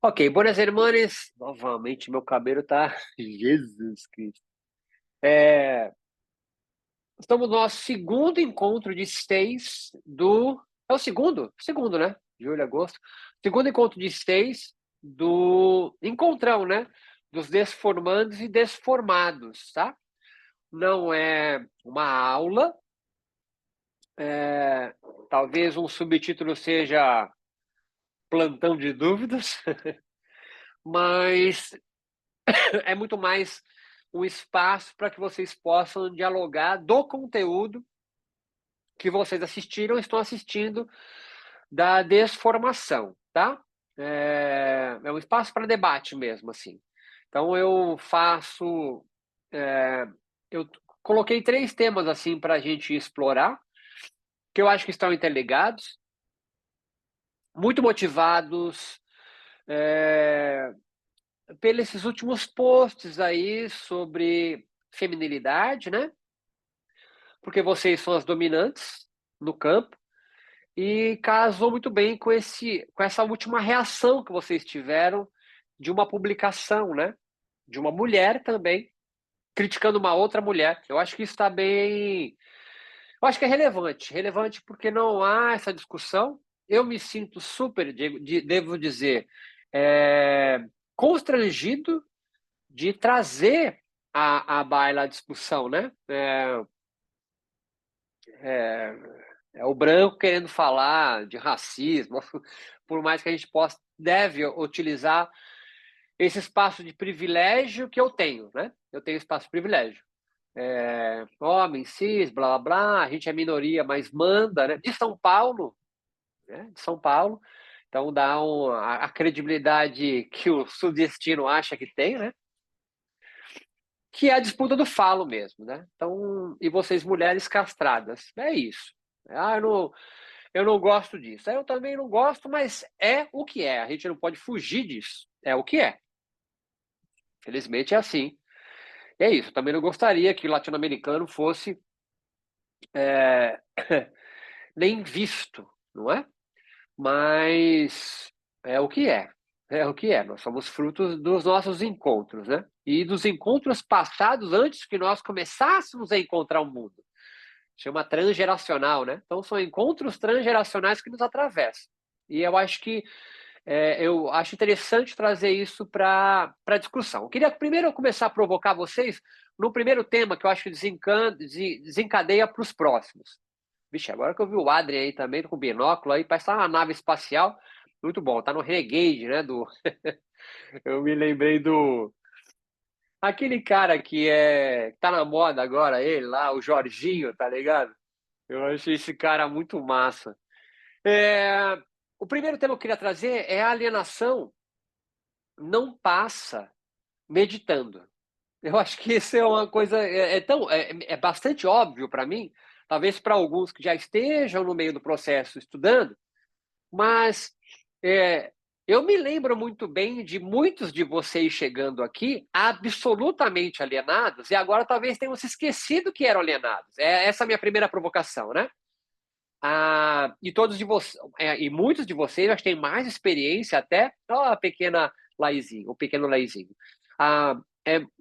Ok, buenas hermanas. Novamente, meu cabelo tá. Jesus Cristo. É, estamos no nosso segundo encontro de stays do. É o segundo? Segundo, né? Julho, agosto. Segundo encontro de stays do encontrão, né? Dos desformandos e desformados, tá? Não é uma aula. é, Talvez um subtítulo seja Plantão de Dúvidas, mas é muito mais um espaço para que vocês possam dialogar do conteúdo que vocês assistiram, estão assistindo da desformação, tá? É um espaço para debate mesmo, assim. Então eu faço, eu coloquei três temas assim para a gente explorar, que eu acho que estão interligados, muito motivados pelos últimos posts aí sobre feminilidade, né? Porque vocês são as dominantes no campo e casou muito bem com essa última reação que vocês tiveram de uma publicação, né? De uma mulher também criticando uma outra mulher. Eu acho que isso está bem. Eu acho que é relevante. Relevante porque não há essa discussão. Eu me sinto super, devo dizer, é, constrangido de trazer a baila à discussão, né? É, é o branco querendo falar de racismo, por mais que a gente possa, deve utilizar esse espaço de privilégio que eu tenho, né? Eu tenho espaço de privilégio. Homem, cis, blá, blá, blá, a gente é minoria, mas manda, né? De São Paulo, né? De São Paulo. Então dá a credibilidade que o sudestino acha que tem, né? Que é a disputa do falo mesmo, né? Então, e vocês mulheres castradas, é isso. Eu não gosto disso. Eu também não gosto, mas é o que é. A gente não pode fugir disso. É o que é. Felizmente é assim. É isso. Eu também não gostaria que o latino-americano fosse é, nem visto, não é? Mas é o que é. É o que é. Nós somos frutos dos nossos encontros, né? E dos encontros passados antes que nós começássemos a encontrar o mundo. Chama transgeracional, né? Então são encontros transgeracionais que nos atravessam. E eu acho interessante trazer isso para a discussão. Eu queria primeiro começar a provocar vocês no primeiro tema que eu acho que desencadeia para os próximos. Vixe, agora que eu vi o Adrien aí também com binóculo aí, parece uma nave espacial. Muito bom, tá no Renegade, né? Eu me lembrei do. Aquele cara que tá na moda agora, ele lá, o Jorginho, tá ligado? Eu achei esse cara muito massa. É, O primeiro tema que eu queria trazer é a alienação não passa meditando. Eu acho que isso é uma coisa é bastante óbvio para mim, talvez para alguns que já estejam no meio do processo estudando, mas é, eu me lembro muito bem de muitos de vocês chegando aqui absolutamente alienados e agora talvez tenham se esquecido que eram alienados. É essa a minha primeira provocação, né? E todos de vocês, e muitos de vocês acho que têm mais experiência até, ó, a pequena Laizinho, o pequeno Laizinho.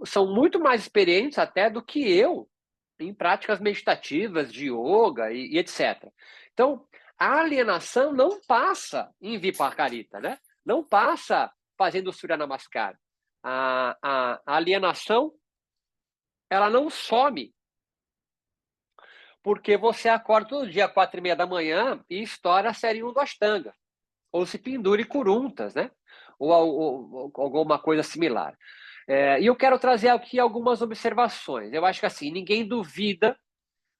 São muito mais experientes até do que eu em práticas meditativas, de yoga e etc. Então, a alienação não passa em Vipakarita, né? Não passa fazendo Surya Namaskar. A alienação, ela não some porque você acorda todo dia às 4:30 da manhã e estoura a série 1 do Ashtanga, ou se pendure curuntas, né? Ou alguma coisa similar. E eu quero trazer aqui algumas observações. Eu acho que assim, ninguém duvida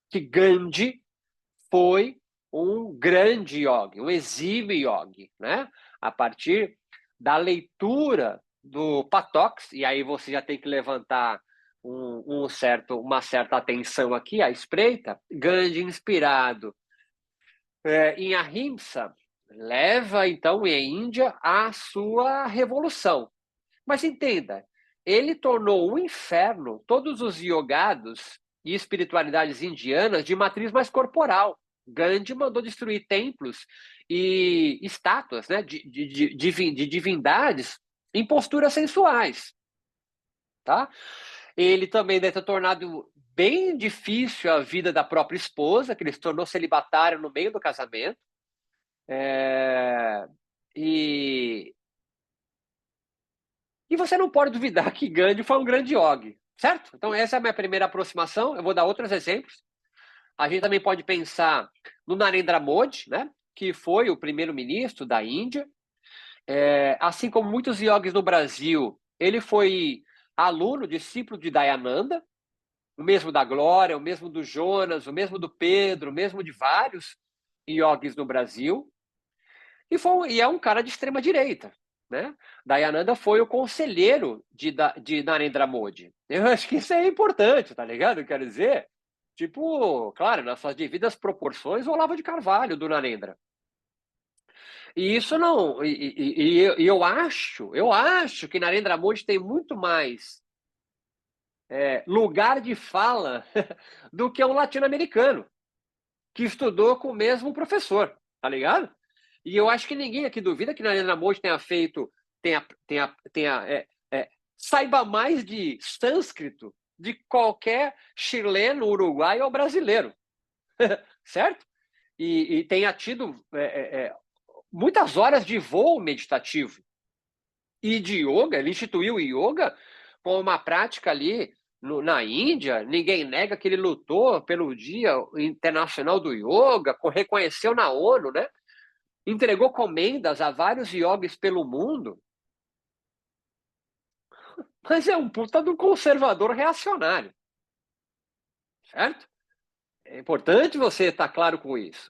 que Gandhi foi um grande yogi, um exímio yogi, né? A partir da leitura do Patox, e aí você já tem que levantar uma certa atenção aqui, à espreita, Gandhi inspirado em Ahimsa, leva então em Índia a sua revolução. Mas entenda, ele tornou um inferno todos os yogados e espiritualidades indianas de matriz mais corporal. Gandhi mandou destruir templos e estátuas, né, de divindades em posturas sensuais, tá? Ele também deve ter tornado bem difícil a vida da própria esposa, que ele se tornou celibatário no meio do casamento. E você não pode duvidar que Gandhi foi um grande yogi, certo? Então, essa é a minha primeira aproximação. Eu vou dar outros exemplos. A gente também pode pensar no Narendra Modi, né, que foi o primeiro-ministro da Índia. Assim como muitos yogis no Brasil, ele foi aluno, discípulo de Dayananda, o mesmo da Glória, o mesmo do Jonas, o mesmo do Pedro, o mesmo de vários yogis no Brasil. E é um cara de extrema direita, né? Dayananda foi o conselheiro de Narendra Modi. Eu acho que isso é importante, tá ligado? Quero dizer, tipo, claro, nas suas devidas proporções, o Olavo de Carvalho do Narendra. E isso não. Eu acho que Narendra Modi tem muito mais lugar de fala do que um latino-americano que estudou com o mesmo professor, tá ligado? E eu acho que ninguém aqui duvida que Narendra Modi saiba mais de sânscrito de qualquer chileno, uruguaio ou brasileiro, certo? E tenha tido muitas horas de voo meditativo e de yoga. Ele instituiu o yoga como uma prática ali na Índia. Ninguém nega que ele lutou pelo Dia Internacional do Yoga, reconheceu na ONU, né? Entregou comendas a vários yogis pelo mundo, mas é um puta de um conservador reacionário, certo? É importante você estar claro com isso.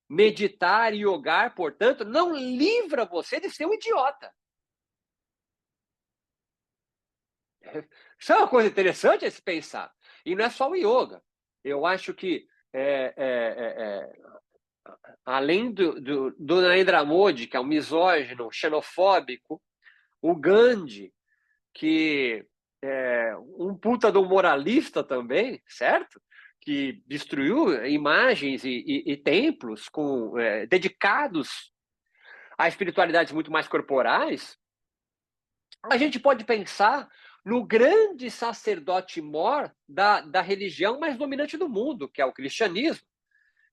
Meditar e yogar, portanto, não livra você de ser um idiota. Isso é uma coisa interessante a se pensar. E não é só o yoga. Eu acho que, além do Narendra Modi, que é um misógino, xenofóbico, o Gandhi, que é um puta do moralista também, certo? Que destruiu imagens e templos dedicados a espiritualidades muito mais corporais. A gente pode pensar no grande sacerdote mor da religião mais dominante do mundo, que é o cristianismo.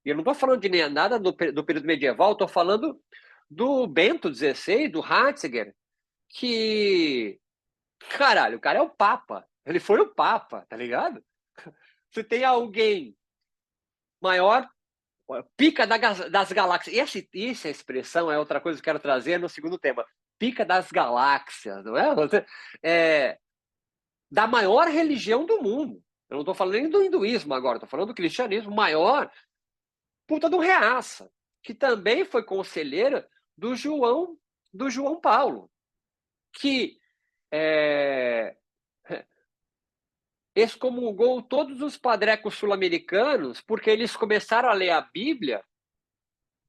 E eu não estou falando de nada do período medieval, estou falando do Bento XVI, do Ratzinger, que, caralho, o cara é o Papa. Ele foi o Papa, tá ligado? Se tem alguém maior, pica das galáxias. E essa expressão é outra coisa que eu quero trazer no segundo tema. Pica das galáxias, não é? Da maior religião do mundo. Eu não estou falando nem do hinduísmo agora, estou falando do cristianismo maior, puta do reaça, que também foi conselheira do João Paulo, que excomungou todos os padrecos sul-americanos porque eles começaram a ler a Bíblia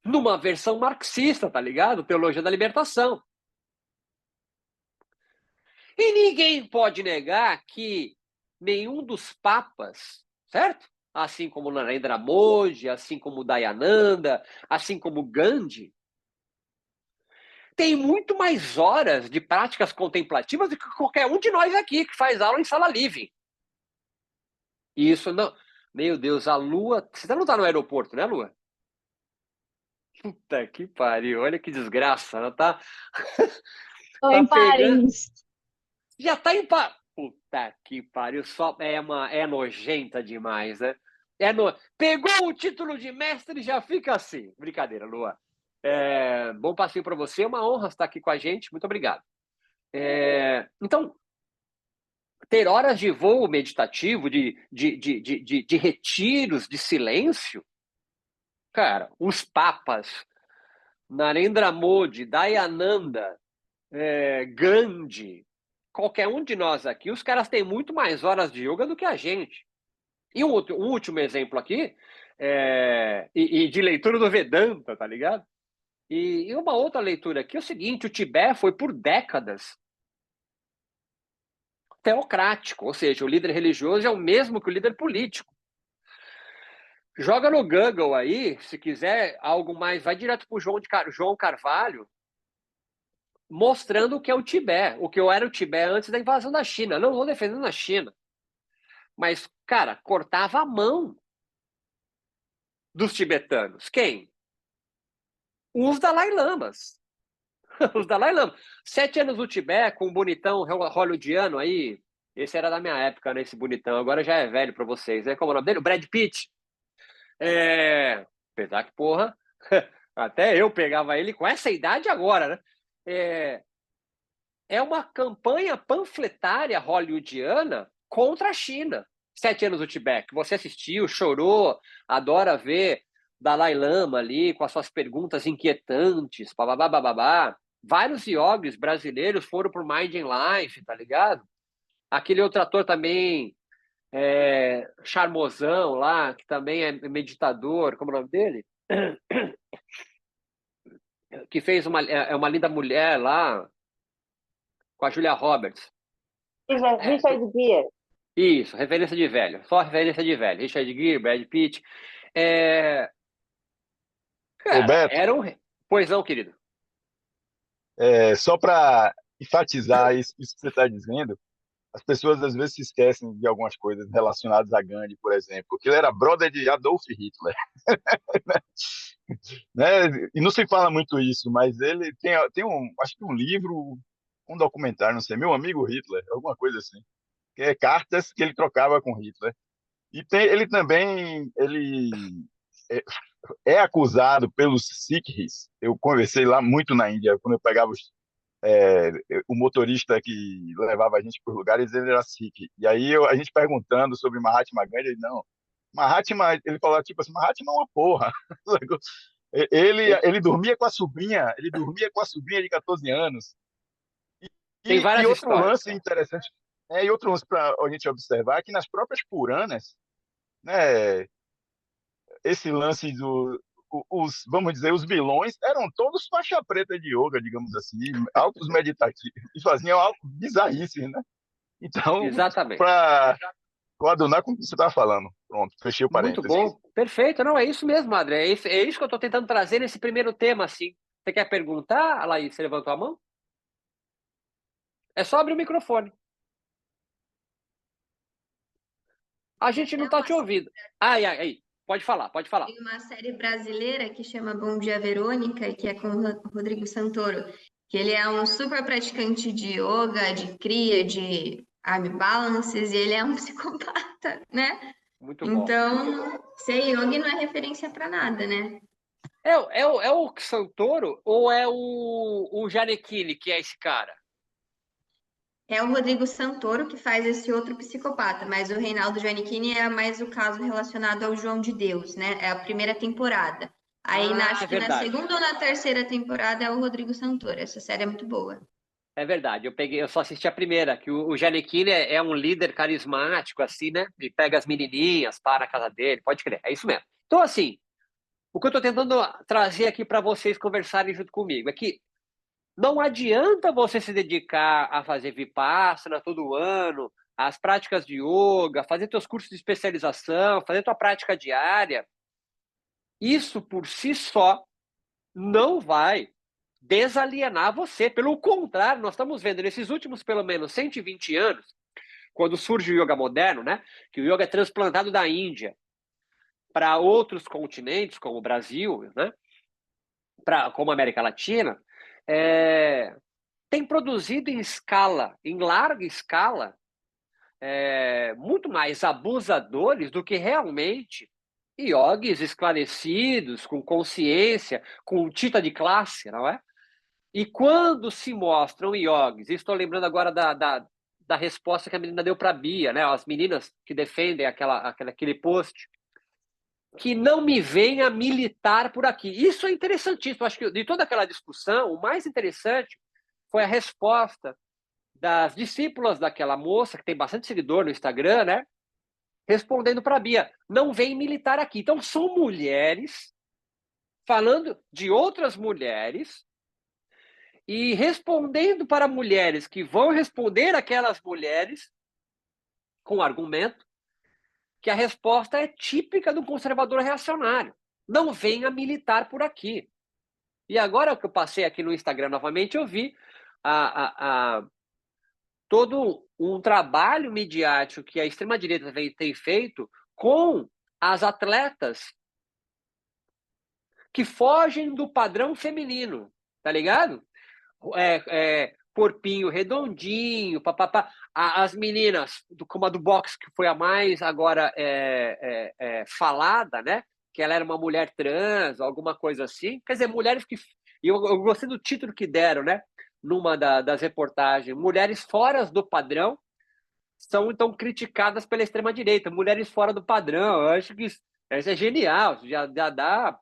numa versão marxista, tá ligado? Teologia da Libertação. E ninguém pode negar que nenhum dos papas, certo? Assim como Narendra Modi, assim como Dayananda, assim como Gandhi, tem muito mais horas de práticas contemplativas do que qualquer um de nós aqui que faz aula em sala livre. E isso não. Meu Deus, a Lua. Você não está no aeroporto, né, Lua? Puta que pariu, olha que desgraça. Ela tá. Tô Tá em pegando. Paris. Já tá em. Puta que pariu, só é nojenta demais, né? Pegou o título de mestre e já fica assim. Brincadeira, Lua. Bom passeio para você, é uma honra estar aqui com a gente, muito obrigado. Então, ter horas de voo meditativo, de retiros, de silêncio, cara, os papas, Narendra Modi, Dayananda, Gandhi, qualquer um de nós aqui, os caras têm muito mais horas de yoga do que a gente. E um último exemplo aqui, e de leitura do Vedanta, tá ligado? E uma outra leitura aqui é o seguinte: o Tibete foi por décadas teocrático, ou seja, o líder religioso é o mesmo que o líder político. Joga no Google aí, se quiser algo mais, vai direto pro João Carvalho, mostrando o que é o Tibete, o que eu era o Tibete antes da invasão da China. Não vou defendendo a China, mas, cara, cortava a mão dos tibetanos. Quem? Os Dalai Lamas. Os Dalai Lama. 7 anos no Tibete, com um bonitão hollywoodiano aí. Esse era da minha época, né? Esse bonitão. Agora já é velho para vocês, né? Como é o nome dele? O Brad Pitt. Apesar que, porra, até eu pegava ele com essa idade agora, né? É uma campanha panfletária hollywoodiana contra a China. 7 anos no Tibete. Você assistiu, chorou, adora ver Dalai Lama ali com as suas perguntas inquietantes, bababá, bababá. Vários yogis brasileiros foram pro Mind in Life, tá ligado? Aquele outro ator também, charmosão lá, que também é meditador, como é o nome dele? Que fez uma linda mulher lá, com a Julia Roberts. Richard Gere. Isso, referência de velho. Só referência de velho. Richard Gere, Brad Pitt. Cara, Roberto, era um... Pois não, querido. só para enfatizar isso que você está dizendo, as pessoas às vezes se esquecem de algumas coisas relacionadas a Gandhi, por exemplo, porque ele era brother de Adolf Hitler, né? E não se fala muito isso, mas ele tem acho que um livro, um documentário, não sei, Meu Amigo Hitler, alguma coisa assim, que é cartas que ele trocava com Hitler. E ele também é, é acusado pelos Sikhs. Eu conversei lá muito na Índia, quando eu pegava é, o motorista que levava a gente por lugares, ele era Sikh. E aí a gente perguntando sobre Mahatma Gandhi, ele não. Mahatma, ele falou tipo assim, Mahatma é uma porra. Ele dormia com a sobrinha, ele dormia com a sobrinha de 14 anos. Tem E várias outro histórias. lance interessante, e outro lance para a gente observar é que nas próprias Puranas, né, esse lance vamos dizer, os vilões eram todos faixa preta de yoga, digamos assim, altos meditativos, e faziam algo bizarríssimo, né? Então, Exatamente. para coadunar com o que você estava falando. Pronto, fechei o Muito parênteses. bom. Perfeito. Não, é isso mesmo, André. É isso que eu estou tentando trazer nesse primeiro tema, assim. Você quer perguntar, Laís? Você levantou a mão? É só abrir o microfone. A gente não está te ouvindo. Aí. Pode falar, pode falar. Tem uma série brasileira que chama Bom Dia Verônica, que é com o Rodrigo Santoro, que ele é um super praticante de yoga, de cria, de arm balances, e ele é um psicopata, né? Muito bom. Então, ser yogi não é referência para nada, né? É o Santoro ou é o Janequine, que é esse cara? É o Rodrigo Santoro que faz esse outro psicopata, mas o Reinaldo Giannichini é mais o caso relacionado ao João de Deus, né? É a primeira temporada. Aí, É acho que na verdade. segunda ou na terceira temporada é o Rodrigo Santoro. Essa série é muito boa. É verdade. Eu só assisti a primeira, que o Giannichini é um líder carismático, assim, né? Ele pega as menininhas, para na casa dele, pode crer. É isso mesmo. Então, assim, o que eu estou tentando trazer aqui para vocês conversarem junto comigo é que não adianta você se dedicar a fazer Vipassana todo ano, as práticas de yoga, fazer teus cursos de especialização, fazer tua prática diária. Isso por si só não vai desalienar você. Pelo contrário, nós estamos vendo nesses últimos pelo menos 120 anos, quando surge o yoga moderno, né, que o yoga é transplantado da Índia para outros continentes, como o Brasil, né, como a América Latina, tem produzido em escala, em larga escala, muito mais abusadores do que realmente yogis esclarecidos, com consciência, com tita de classe, não é? E quando se mostram yogis, estou lembrando agora da resposta que a menina deu para a Bia, né? As meninas que defendem aquele post, que não me venha militar por aqui. Isso é interessantíssimo. Acho que de toda aquela discussão, o mais interessante foi a resposta das discípulas daquela moça, que tem bastante seguidor no Instagram, né? Respondendo para a Bia, não vem militar aqui. Então, são mulheres falando de outras mulheres e respondendo para mulheres que vão responder aquelas mulheres com argumento que a resposta é típica do conservador reacionário. Não venha militar por aqui. E agora que eu passei aqui no Instagram novamente, eu vi todo um trabalho midiático que a extrema-direita tem feito com as atletas que fogem do padrão feminino, tá ligado? Corpinho redondinho, papapá. As meninas, como a do boxe, que foi a mais agora falada, né? Que ela era uma mulher trans, alguma coisa assim. Quer dizer, mulheres que... Eu gostei do título que deram, né? Numa das reportagens. Mulheres fora do padrão são, então, criticadas pela extrema-direita. Mulheres fora do padrão. Eu acho que isso é genial. Já dá...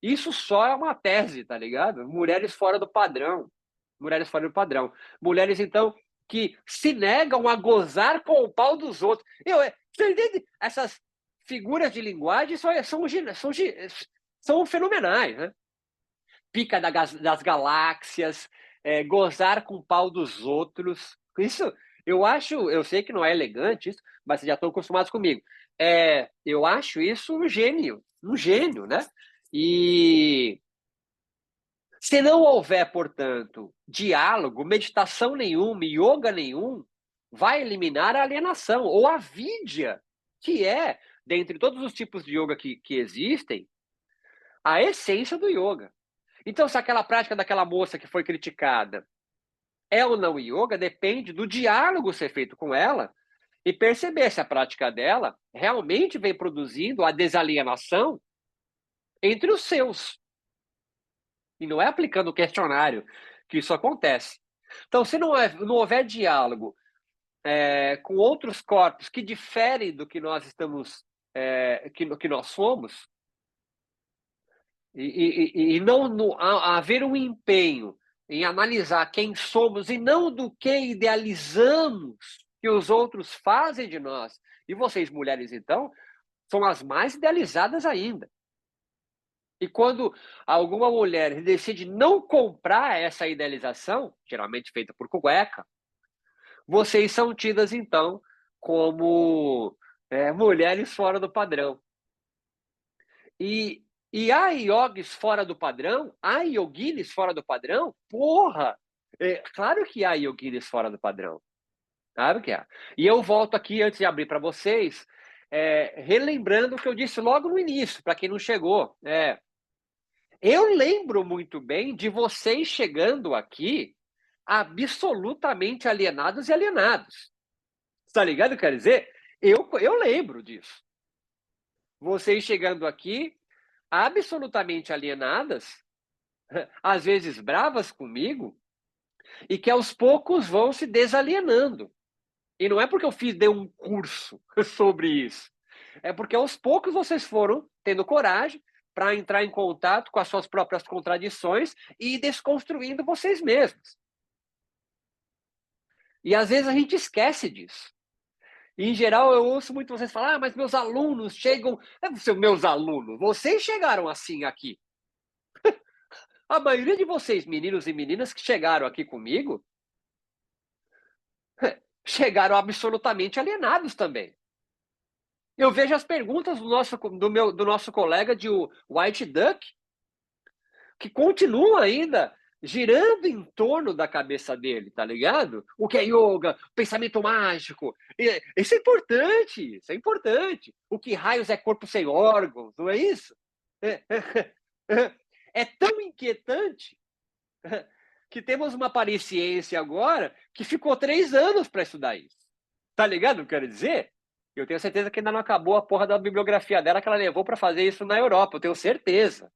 Isso só é uma tese, tá ligado? Mulheres fora do padrão. Mulheres fora do padrão. Mulheres, então, que se negam a gozar com o pau dos outros. Você entende? Essas figuras de linguagem são fenomenais, né? Pica das galáxias, gozar com o pau dos outros. Isso, eu sei que não é elegante isso, mas vocês já estão acostumados comigo. Eu acho isso um gênio, né? E se não houver, portanto, diálogo, meditação nenhuma, yoga nenhum, vai eliminar a alienação, ou a vidya, que é, dentre todos os tipos de yoga que existem, a essência do yoga. Então, se aquela prática daquela moça que foi criticada é ou não yoga, depende do diálogo ser feito com ela e perceber se a prática dela realmente vem produzindo a desalienação entre os seus. E não é aplicando o questionário que isso acontece. Então, se não houver diálogo com outros corpos que diferem do que nós estamos, que nós somos, e não haver um empenho em analisar quem somos e não do que idealizamos que os outros fazem de nós. E vocês, mulheres, então, são as mais idealizadas ainda. E quando alguma mulher decide não comprar essa idealização, geralmente feita por cueca, vocês são tidas, então, como mulheres fora do padrão. E há yogis fora do padrão? Há yoginis fora do padrão? Porra! Claro que há yoginis fora do padrão. Claro que há. E eu volto aqui, antes de abrir para vocês, relembrando o que eu disse logo no início, para quem não chegou. Eu lembro muito bem de vocês chegando aqui absolutamente alienados e alienados. Tá ligado? Quer dizer, eu lembro disso. Vocês chegando aqui absolutamente alienadas, às vezes bravas comigo, e que aos poucos vão se desalienando. E não é porque eu dei um curso sobre isso. É porque aos poucos vocês foram tendo coragem para entrar em contato com as suas próprias contradições e ir desconstruindo vocês mesmos. E às vezes a gente esquece disso. E, em geral, eu ouço muito vocês falar, mas meus alunos chegam... Meus alunos, vocês chegaram assim aqui. A maioria de vocês, meninos e meninas que chegaram aqui comigo, chegaram absolutamente alienados também. Eu vejo as perguntas do nosso colega de White Duck, que continuam ainda girando em torno da cabeça dele, tá ligado? O que é yoga, pensamento mágico. Isso é importante, isso é importante. O que raios é corpo sem órgãos, não é isso? É tão inquietante que temos uma pariciência agora que ficou 3 anos para estudar isso. Tá ligado o que eu quero dizer? Eu tenho certeza que ainda não acabou a porra da bibliografia dela que ela levou para fazer isso na Europa. Eu tenho certeza.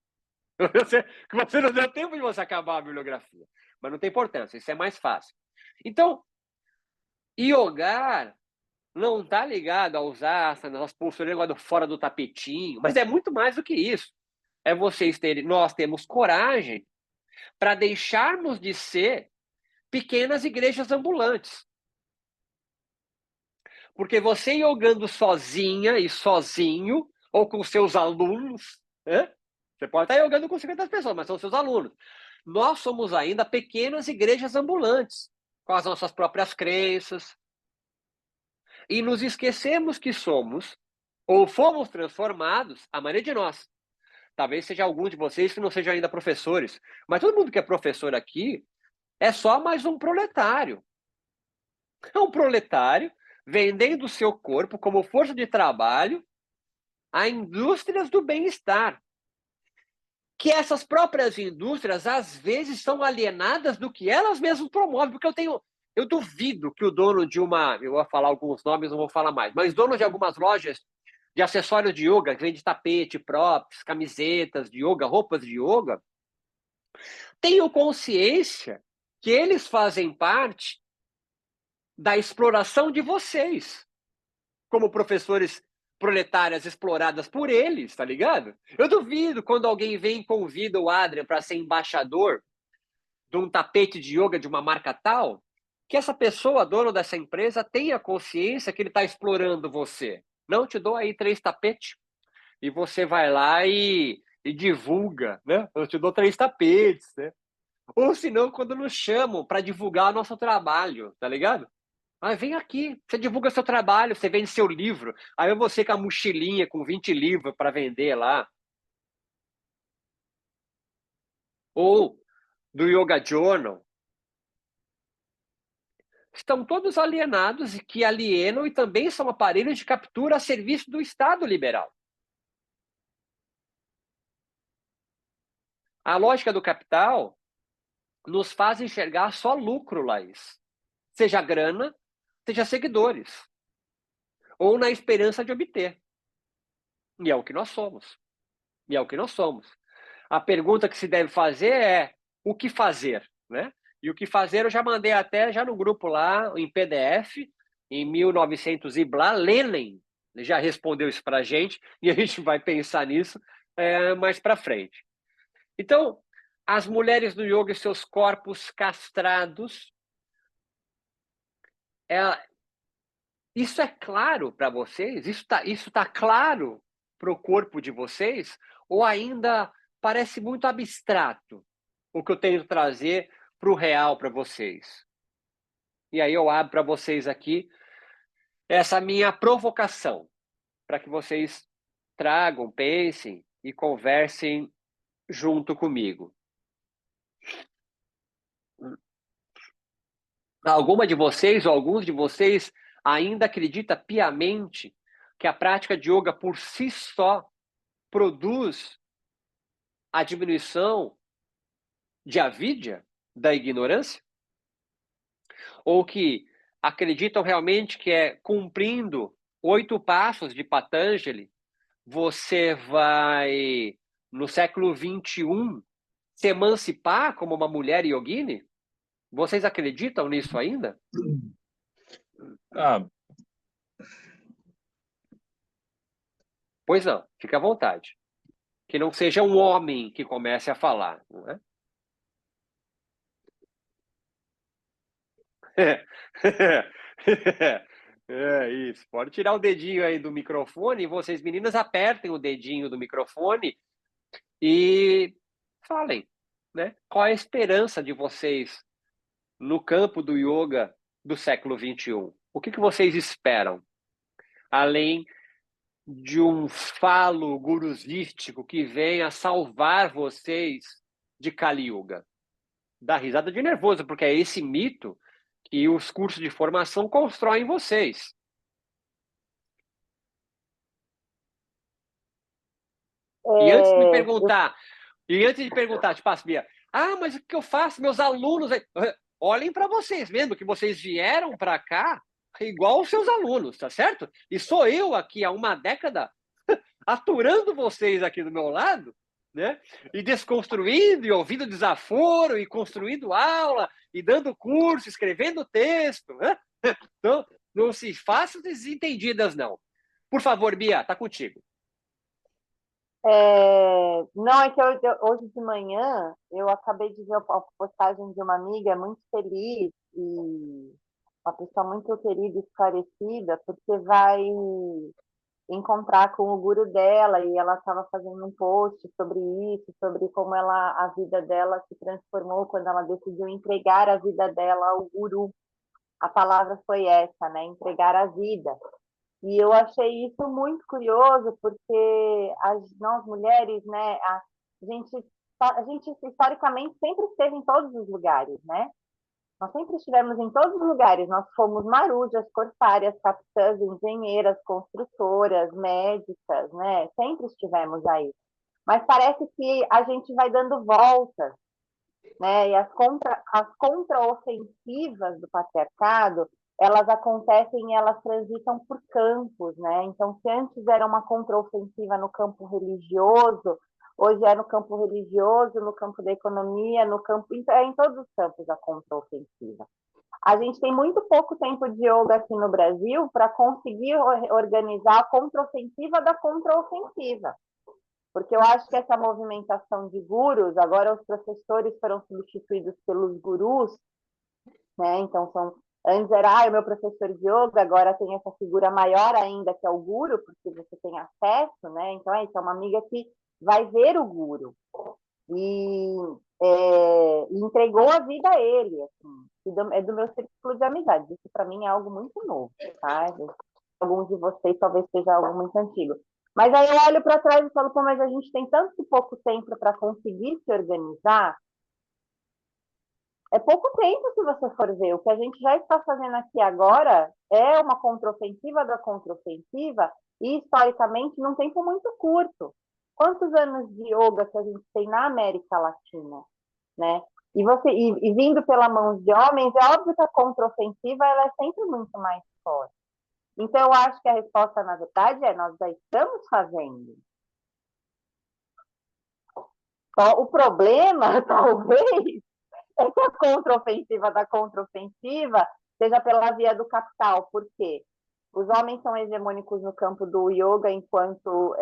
Você não deu tempo de você acabar a bibliografia. Mas não tem importância, isso é mais fácil. Então, yogar não está ligado a usar as posturas fora do tapetinho, mas é muito mais do que isso. Nós temos coragem para deixarmos de ser pequenas igrejas ambulantes. Porque você yogando sozinha e sozinho, ou com seus alunos, você pode estar yogando com 50 pessoas, mas são seus alunos. Nós somos ainda pequenas igrejas ambulantes, com as nossas próprias crenças. E nos esquecemos que somos, ou fomos transformados, a maioria de nós. Talvez seja algum de vocês que não sejam ainda professores, mas todo mundo que é professor aqui é só mais um proletário. É um proletário vendendo o seu corpo como força de trabalho a indústrias do bem-estar. Que essas próprias indústrias, às vezes, são alienadas do que elas mesmas promovem, porque eu duvido que o dono de uma, eu vou falar alguns nomes, não vou falar mais, mas dono de algumas lojas de acessórios de yoga, que vende tapete, props, camisetas de yoga, roupas de yoga, tenham consciência que eles fazem parte da exploração de vocês, como professores proletárias exploradas por eles, tá ligado? Eu duvido quando alguém vem e convida o Adrian para ser embaixador de um tapete de yoga de uma marca tal, que essa pessoa, dono dessa empresa, tenha consciência que ele está explorando você. Não, te dou aí 3 tapetes e você vai lá e divulga, né? Eu te dou 3 tapetes, né? Ou senão, quando nos chamam para divulgar o nosso trabalho, tá ligado? Ah, vem aqui, você divulga seu trabalho, você vende seu livro. Aí você com a mochilinha com 20 livros para vender lá. Ou do Yoga Journal. Estão todos alienados e que alienam e também são aparelhos de captura a serviço do Estado liberal. A lógica do capital nos faz enxergar só lucro, Laís. Seja grana, seja seguidores. Ou na esperança de obter. E é o que nós somos. E é o que nós somos. A pergunta que se deve fazer é o que fazer, né? E o que fazer eu já mandei até já no grupo lá, em PDF, em 1900 e blá, Lenin já respondeu isso para a gente, e a gente vai pensar nisso mais para frente. Então, as mulheres do yoga e seus corpos castrados, isso é claro para vocês? Isso tá claro para o corpo de vocês? Ou ainda parece muito abstrato o que eu tenho que trazer para o real para vocês? E aí eu abro para vocês aqui essa minha provocação, para que vocês tragam, pensem e conversem junto comigo. Alguma de vocês ou alguns de vocês ainda acredita piamente que a prática de yoga por si só produz a diminuição de avidya, da ignorância? Ou que acreditam realmente que é cumprindo 8 passos de Patanjali, você vai, no século XXI, se emancipar como uma mulher yogini? Vocês acreditam nisso ainda? Ah, Pois não, fique à vontade. Que não seja um homem que comece a falar, não é? É isso. Pode tirar o dedinho aí do microfone e vocês, meninas, apertem o dedinho do microfone e falem, né? Qual é a esperança de vocês no campo do yoga do século XXI? O que vocês esperam? Além de um falo gurusístico que venha salvar vocês de Kali Yuga. Dá risada de nervoso, porque é esse mito que os cursos de formação constroem em vocês. E antes de perguntar, tipo, Bia, mas o que eu faço? Meus alunos, olhem para vocês mesmo, que vocês vieram para cá igual os seus alunos, tá certo? E sou eu aqui há uma década aturando vocês aqui do meu lado, né? E desconstruindo, e ouvindo desaforo, e construindo aula, e dando curso, escrevendo texto, né? Então, não se façam desentendidas, não. Por favor, Bia, tá contigo. Não, é que hoje de manhã eu acabei de ver a postagem de uma amiga muito feliz e uma pessoa muito querida e esclarecida, porque vai encontrar com o guru dela e ela estava fazendo um post sobre isso, sobre como a vida dela se transformou quando ela decidiu entregar a vida dela ao guru. a palavra foi essa, né? Entregar a vida. E eu achei isso muito curioso, porque nós mulheres, né, a gente historicamente sempre esteve em todos os lugares, né? Nós sempre estivemos em todos os lugares. Nós fomos marujas, corsárias, capitãs, engenheiras, construtoras, médicas, né? Sempre estivemos aí. Mas parece que a gente vai dando voltas, né? E as contraofensivas do patriarcado, elas acontecem e elas transitam por campos, né? Então, se antes era uma contraofensiva no campo religioso, hoje é no campo religioso, no campo da economia, no campo, em todos os campos a contraofensiva. A gente tem muito pouco tempo de yoga aqui no Brasil para conseguir organizar a contraofensiva da contraofensiva. Porque eu acho que essa movimentação de gurus, agora os professores foram substituídos pelos gurus, né? Então, antes era o meu professor de yoga, agora tem essa figura maior ainda, que é o guru, porque você tem acesso, né? Então, é uma amiga que vai ver o guru. E entregou a vida a ele, assim. É do meu círculo de amizade. Isso, para mim, é algo muito novo, tá? Alguns de vocês talvez seja algo muito antigo. Mas aí eu olho para trás e falo, pô, mas a gente tem tanto pouco tempo para conseguir se organizar. É pouco tempo se você for ver. O que a gente já está fazendo aqui agora é uma contraofensiva da contraofensiva e, historicamente, num tempo muito curto. Quantos anos de yoga que a gente tem na América Latina, né? E vindo pela mão de homens, é óbvio que a contraofensiva ela é sempre muito mais forte. Então, eu acho que a resposta, na verdade, nós já estamos fazendo. Só o problema, talvez, é que a contraofensiva da contraofensiva seja pela via do capital. Por quê? Os homens são hegemônicos no campo do yoga enquanto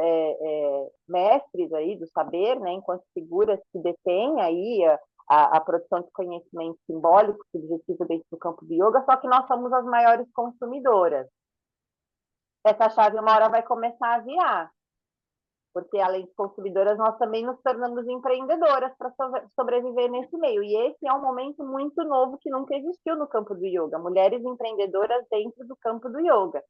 mestres aí do saber, né? Enquanto figuras que detêm aí a produção de conhecimento simbólico, subjetivo dentro do campo do yoga, só que nós somos as maiores consumidoras. Essa chave uma hora vai começar a virar, porque além de consumidoras, nós também nos tornamos empreendedoras para sobreviver nesse meio. E esse é um momento muito novo que nunca existiu no campo do yoga. Mulheres empreendedoras dentro do campo do yoga.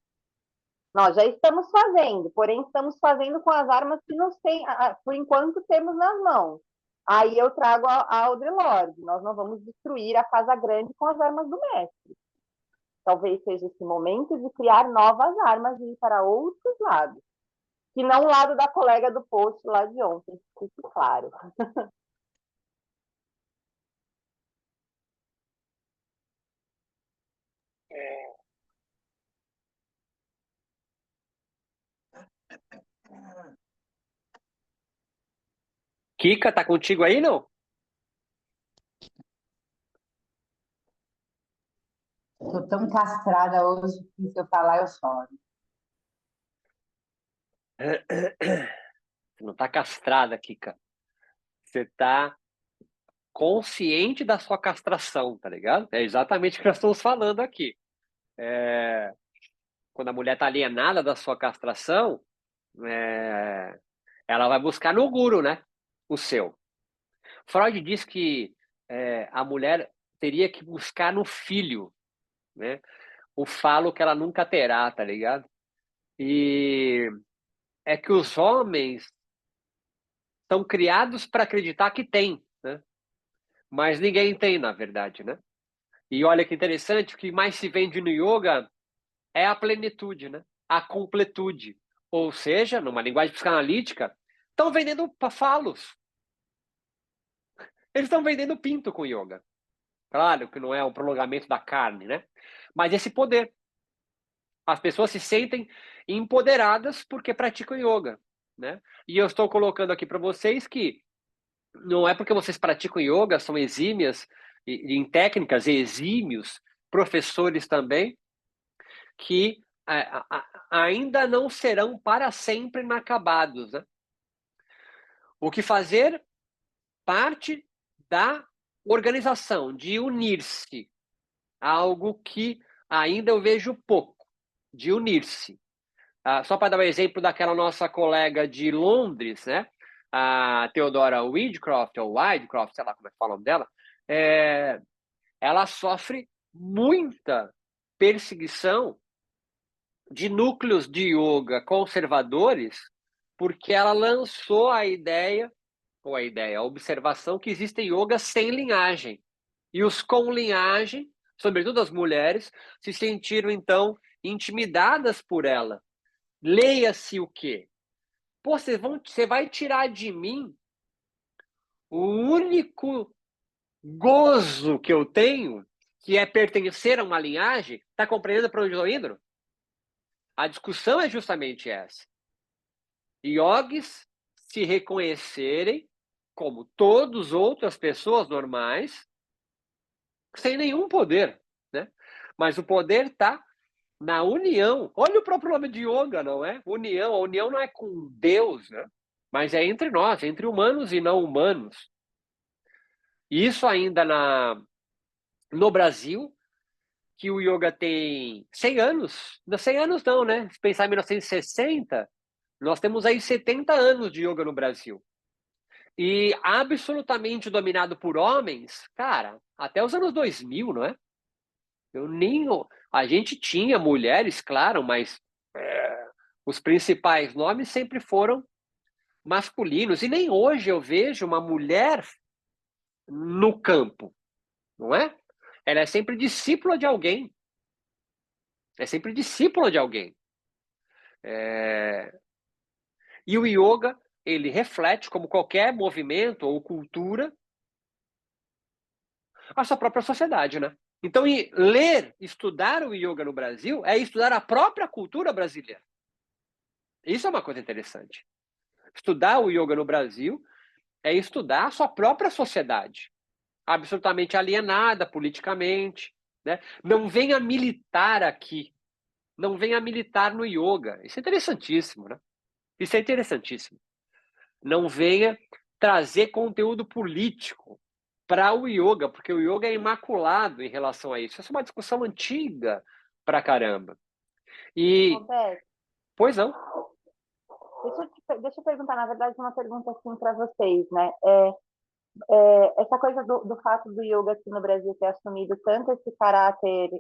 Nós já estamos fazendo, porém estamos fazendo com as armas que nos tem, por enquanto temos nas mãos. Aí eu trago a Audre Lorde. Nós não vamos destruir a Casa Grande com as armas do mestre. Talvez seja esse momento de criar novas armas e ir para outros lados. Que não o lado da colega do post lá de ontem, fique claro. Kika, tá contigo aí, não? Estou tão castrada hoje que se eu falar eu choro. Você não tá castrada, Kika. Você tá consciente da sua castração, tá ligado? É exatamente o que nós estamos falando aqui. Quando a mulher tá alienada da sua castração, ela vai buscar no guru, né? O seu. Freud diz que a mulher teria que buscar no filho, né? O falo que ela nunca terá, tá ligado? E é que os homens são criados para acreditar que tem, né? Mas ninguém tem, na verdade, né? E olha que interessante, o que mais se vende no yoga é a plenitude, né? A completude. Ou seja, numa linguagem psicanalítica, estão vendendo falos. Eles estão vendendo pinto com yoga. Claro que não é um prolongamento da carne, né? Mas esse poder. As pessoas se sentem empoderadas porque praticam yoga, né? E eu estou colocando aqui para vocês que não é porque vocês praticam yoga, são exímias em técnicas e exímios professores também, que ainda não serão para sempre inacabados, né? O que fazer parte da organização, de unir-se, algo que ainda eu vejo pouco, de unir-se. Só para dar um exemplo daquela nossa colega de Londres, né? A Theodora Widcroft, ou Widecroft, sei lá como é que fala o nome dela, ela sofre muita perseguição de núcleos de yoga conservadores, porque ela lançou a observação que existem yogas sem linhagem. E os com linhagem, sobretudo as mulheres, se sentiram, então, intimidadas por ela. Leia-se o quê? Pô, você vai tirar de mim o único gozo que eu tenho, que é pertencer a uma linhagem? Está compreendendo para onde eu estou indo? A discussão é justamente essa. Yogis se reconhecerem como todas outras pessoas normais, sem nenhum poder, né? Mas o poder está na união. Olha o próprio nome de yoga, não é? União. A união não é com Deus, né? Mas é entre nós, entre humanos e não humanos. E isso ainda no Brasil, que o yoga tem 100 anos. Não, 100 anos não, né? Se pensar em 1960, nós temos aí 70 anos de yoga no Brasil. E absolutamente dominado por homens, cara, até os anos 2000, não é? A gente tinha mulheres, claro, mas os principais nomes sempre foram masculinos. E nem hoje eu vejo uma mulher no campo, não é? Ela é sempre discípula de alguém. É sempre discípula de alguém. E o yoga, ele reflete, como qualquer movimento ou cultura, a sua própria sociedade, né? Então, estudar o yoga no Brasil é estudar a própria cultura brasileira. Isso é uma coisa interessante. Estudar o yoga no Brasil é estudar a sua própria sociedade, absolutamente alienada politicamente, né? Não venha militar aqui, não venha militar no yoga. Isso é interessantíssimo, né? Isso é interessantíssimo. Não venha trazer conteúdo político para o yoga, porque o yoga é imaculado em relação a isso. Essa é uma discussão antiga pra caramba. E, Roberto, pois não. deixa eu perguntar, na verdade, uma pergunta assim para vocês, né? Essa coisa do fato do yoga aqui no Brasil ter assumido tanto esse caráter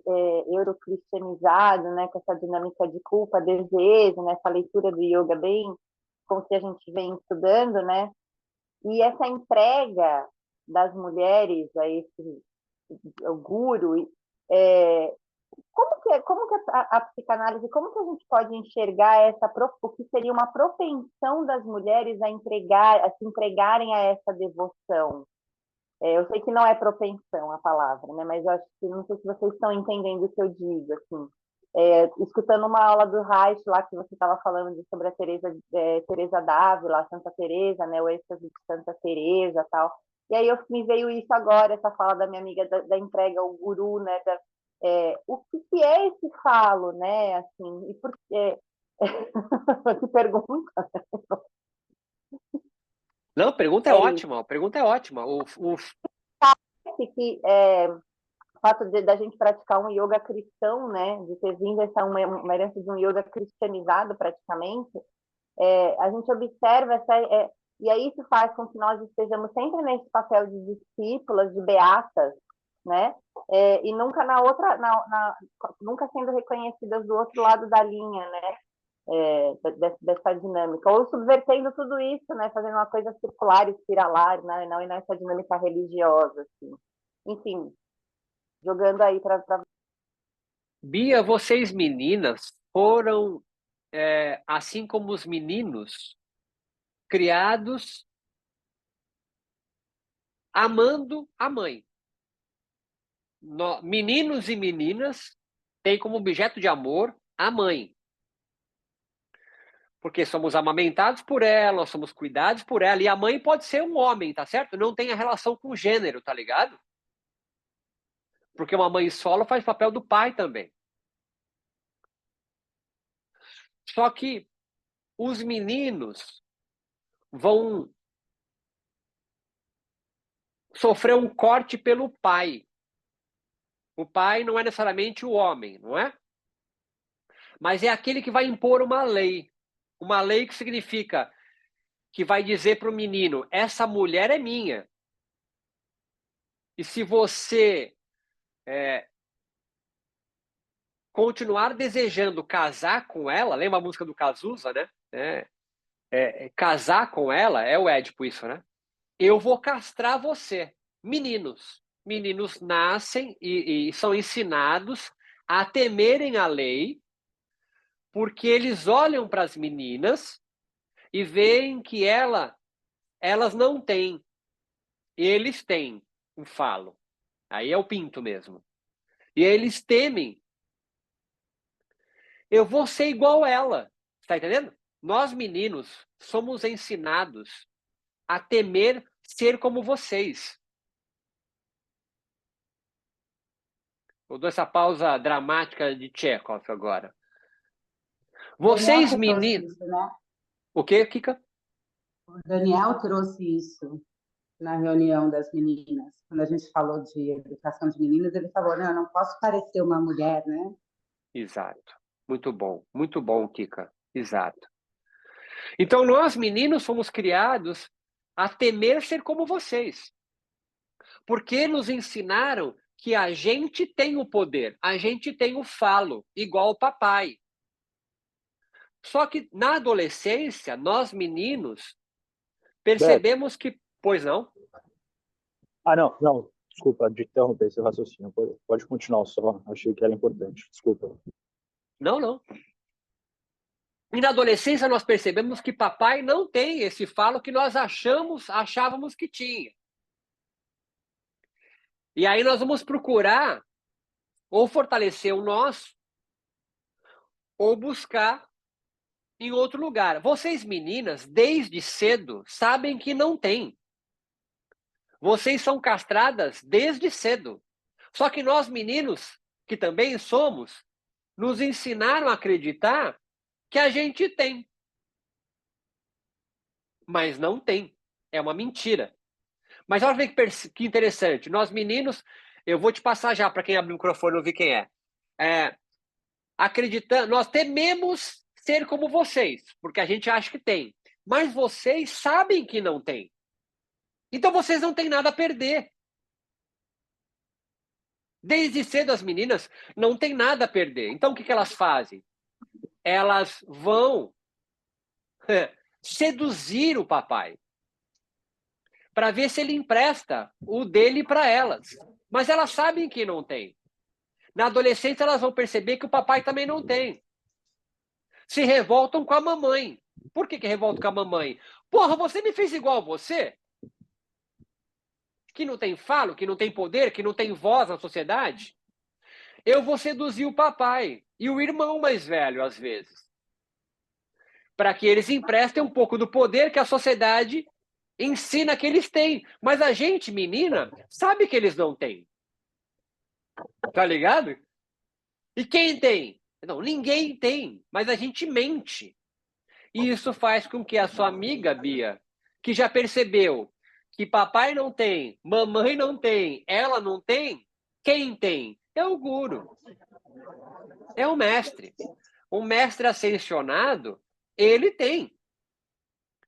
eurocristianizado, né, com essa dinâmica de culpa, desejo, né, essa leitura do yoga bem como se a gente vem estudando, né? E essa entrega das mulheres a esse o guru, como que a psicanálise, como que a gente pode enxergar o que seria uma propensão das mulheres a se entregarem a essa devoção? Eu sei que não é propensão a palavra, né? Mas eu acho que não sei se vocês estão entendendo o que eu digo, assim. Escutando uma aula do Reich lá que você estava falando sobre a Teresa d'Ávila, a Santa Teresa, né? O êxtase de Santa Teresa, tal. E aí me veio isso agora, essa fala da minha amiga da entrega ao guru, né? O que é esse falo, né? Assim, e por que pergunta? Não, a pergunta é ótima. A pergunta é ótima. Que o fato da gente praticar um yoga cristão, né, de ter vindo uma herança de um yoga cristianizado praticamente, a gente observa e aí isso faz com que nós estejamos sempre nesse papel de discípulas, de beatas, né, e nunca nunca sendo reconhecidas do outro lado da linha, né, dessa dinâmica, ou subvertendo tudo isso, né, fazendo uma coisa circular, espiralar, né, não nessa dinâmica religiosa, assim. Enfim, jogando aí para. Bia, vocês meninas foram, assim como os meninos, criados amando a mãe. Meninos e meninas têm como objeto de amor a mãe. Porque somos amamentados por ela, somos cuidados por ela. E a mãe pode ser um homem, tá certo? Não tem a relação com o gênero, tá ligado? Porque uma mãe solo faz papel do pai também. Só que os meninos vão sofrer um corte pelo pai. O pai não é necessariamente o homem, não é? Mas é aquele que vai impor uma lei. Uma lei que significa que vai dizer para o menino, essa mulher é minha. E se você continuar desejando casar com ela, lembra a música do Cazuza, né? Casar com ela, é o Édipo isso, né? Eu vou castrar você. Meninos. Meninos nascem e são ensinados a temerem a lei, porque eles olham para as meninas e veem que elas não têm. Eles têm um falo. Aí é o pinto mesmo. E eles temem. Eu vou ser igual ela. Está entendendo? Nós, meninos, somos ensinados a temer ser como vocês. Eu dou essa pausa dramática de Chekhov agora. Daniel Vocês, que trouxe meninos... isso, né? O quê, Kika? O Daniel trouxe isso na reunião das meninas. Quando a gente falou de educação de meninas, ele falou, não, eu não posso parecer uma mulher, né? Exato. Muito bom, Kika. Exato. Então, nós, meninos, fomos criados a temer ser como vocês. Porque nos ensinaram que a gente tem o poder, a gente tem o falo, igual o papai. Só que na adolescência, nós, meninos, Beto. percebemos que... Pois não? Não, desculpa de interromper esse raciocínio. Pode continuar só, achei que era importante. Desculpa. Não. E na adolescência nós percebemos que papai não tem esse falo que nós achávamos que tinha. E aí nós vamos procurar ou fortalecer o nosso, ou buscar em outro lugar. Vocês, meninas, desde cedo, sabem que não tem. Vocês são castradas desde cedo. Só que nós, meninos, que também somos, nos ensinaram a acreditar que a gente tem. Mas não tem. É uma mentira. Mas olha que interessante. Nós, meninos, eu vou te passar já para quem abriu o microfone e não vi quem é. Acreditando, nós tememos ser como vocês, porque a gente acha que tem. Mas vocês sabem que não tem. Então vocês não têm nada a perder. Desde cedo as meninas não têm nada a perder. Então o que elas fazem? Elas vão seduzir o papai para ver se ele empresta o dele para elas. Mas elas sabem que não tem. Na adolescência elas vão perceber que o papai também não tem. Se revoltam com a mamãe. Por que revoltam com a mamãe? Porra, você me fez igual a você? Que não tem falo, que não tem poder, que não tem voz na sociedade? Eu vou seduzir o papai e o irmão mais velho, às vezes, para que eles emprestem um pouco do poder que a sociedade ensina que eles têm. Mas a gente, menina, sabe que eles não têm. Tá ligado? E quem tem? Não, ninguém tem, mas a gente mente. E isso faz com que a sua amiga, Bia, que já percebeu que papai não tem, mamãe não tem, ela não tem, quem tem? É o guru. É o mestre. O mestre ascensionado, ele tem.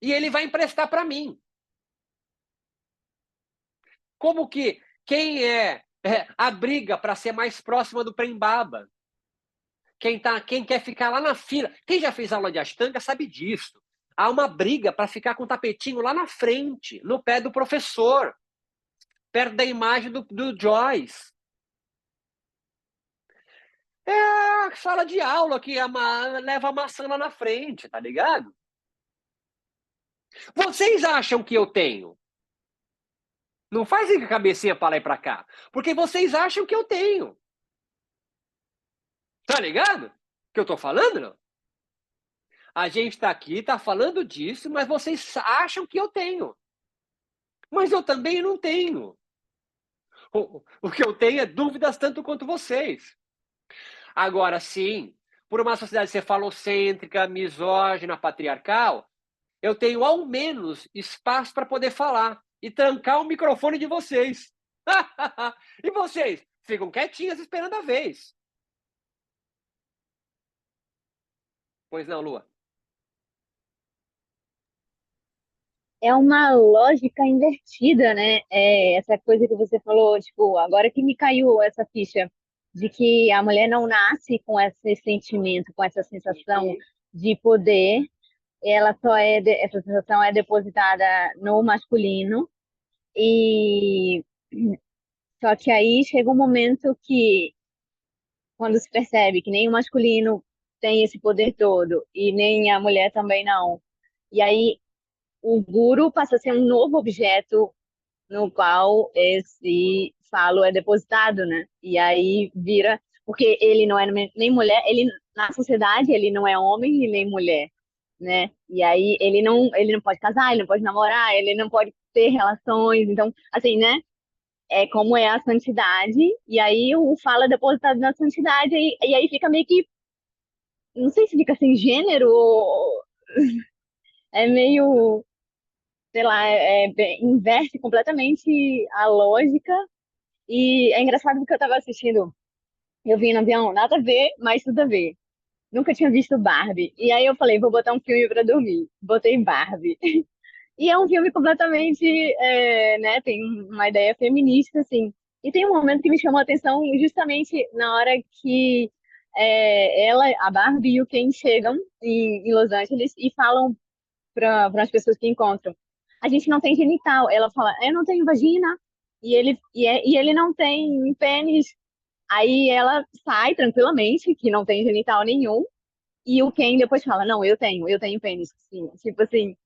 E ele vai emprestar para mim. Como que quem a briga para ser mais próxima do Prembaba? Quem quer ficar lá na fila. Quem já fez aula de Ashtanga sabe disso. Há uma briga para ficar com o tapetinho lá na frente, no pé do professor, perto da imagem do Joyce. É a sala de aula que leva a maçã lá na frente, tá ligado? Vocês acham que eu tenho? Não fazem com a cabecinha para lá e para cá. Porque vocês acham que eu tenho. Tá ligado? Que eu tô falando, não? A gente tá aqui, tá falando disso, mas vocês acham que eu tenho. Mas eu também não tenho. O que eu tenho é dúvidas tanto quanto vocês. Agora, sim, por uma sociedade cefalocêntrica, misógina, patriarcal, eu tenho ao menos espaço para poder falar e trancar o microfone de vocês. E vocês ficam quietinhas esperando a vez. Pois não, Lua? É uma lógica invertida, né? Essa coisa que você falou, tipo, agora que me caiu essa ficha. de que a mulher não nasce com esse sentimento, com essa sensação de poder, ela só essa sensação é depositada no masculino, e só que aí chega um momento que, quando se percebe que nem o masculino tem esse poder todo e nem a mulher também não, e aí o guru passa a ser um novo objeto no qual esse falo é depositado, né? E aí vira, porque ele não é nem mulher, ele na sociedade ele não é homem e nem mulher, né? E aí ele não pode casar, ele não pode namorar, ele não pode ter relações, então assim, né? É como é a santidade, e aí o falo é depositado na santidade, e aí fica meio que, não sei se fica sem gênero, ou é meio, sei lá, inverte completamente a lógica. E é engraçado porque eu tava assistindo, eu vi no avião, nada a ver, mas tudo a ver. Nunca tinha visto Barbie. E aí eu falei, vou botar um filme pra dormir. Botei Barbie. E é um filme completamente, né, tem uma ideia feminista, assim. E tem um momento que me chamou a atenção justamente na hora que ela, a Barbie e o Ken chegam em Los Angeles e falam para as pessoas que encontram: a gente não tem genital. Ela fala, eu não tenho vagina. E ele não tem pênis. Aí ela sai tranquilamente, que não tem genital nenhum. E o Ken depois fala, não, eu tenho pênis, sim. Tipo assim,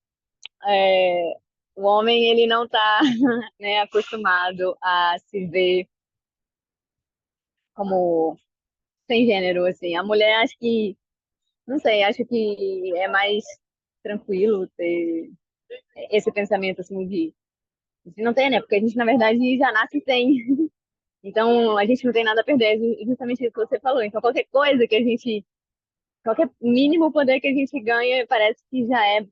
é, o homem, ele não tá, né, acostumado a se ver como sem gênero, assim. A mulher, acho que, não sei, acho que é mais tranquilo ter esse pensamento, assim, de não ter, né? Porque a gente, na verdade, já nasce sem. Então, a gente não tem nada a perder, é justamente isso que você falou. Então, qualquer mínimo poder que a gente ganha, parece que já é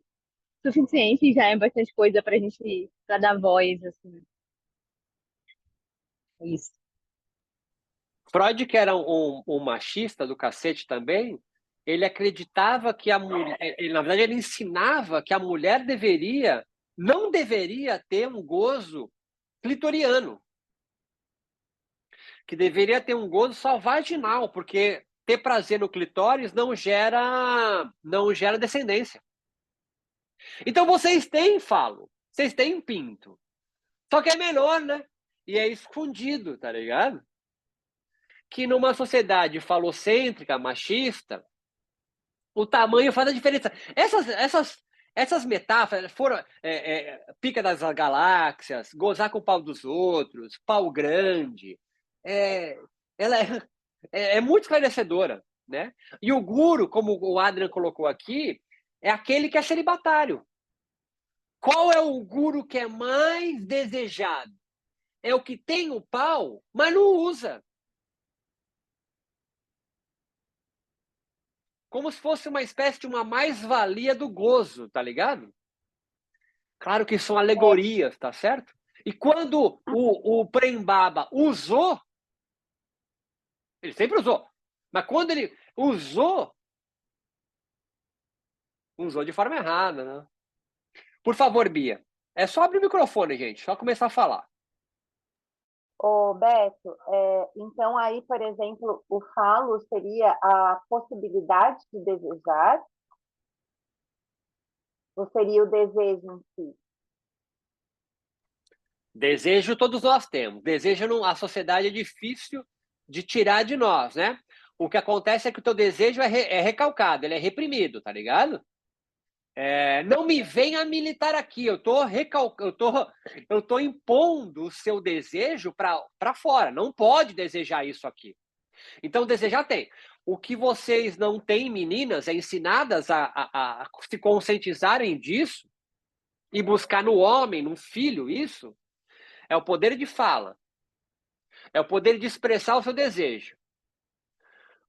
suficiente, já é bastante coisa pra gente, pra dar voz, assim. É isso. Freud, que era um machista do cacete também, ele acreditava que a mulher, na verdade, ele ensinava que a mulher não deveria ter um gozo clitoriano, que deveria ter um gozo só vaginal, porque ter prazer no clitóris não gera descendência. Então vocês têm falo, vocês têm pinto, só que é menor, né? E é escondido, tá ligado? Que numa sociedade falocêntrica, machista, o tamanho faz a diferença. Essas metáforas foram pica das galáxias, gozar com o pau dos outros, pau grande. Ela é muito esclarecedora, né? E o guru, como o Adrian colocou aqui, é aquele que é celibatário. Qual é o guru que é mais desejado? É o que tem o pau, mas não usa. Como se fosse uma espécie de uma mais-valia do gozo, tá ligado? Claro que são alegorias, tá certo? E quando o Prembaba usou, ele sempre usou, mas quando ele usou de forma errada, né? Por favor, Bia, é só abrir o microfone, gente, só começar a falar. Ô, Beto, então aí, por exemplo, o falo seria a possibilidade de desejar, ou seria o desejo em si? Desejo todos nós temos. Desejo, a sociedade é difícil de tirar de nós, né? O que acontece é que o teu desejo é recalcado, ele é reprimido, tá ligado? Não me venha militar aqui, eu tô impondo o seu desejo para fora. Não pode desejar isso aqui. Então, desejar tem. O que vocês não têm, meninas, é ensinadas a se conscientizarem disso e buscar no homem, no filho, isso é o poder de fala. É o poder de expressar o seu desejo.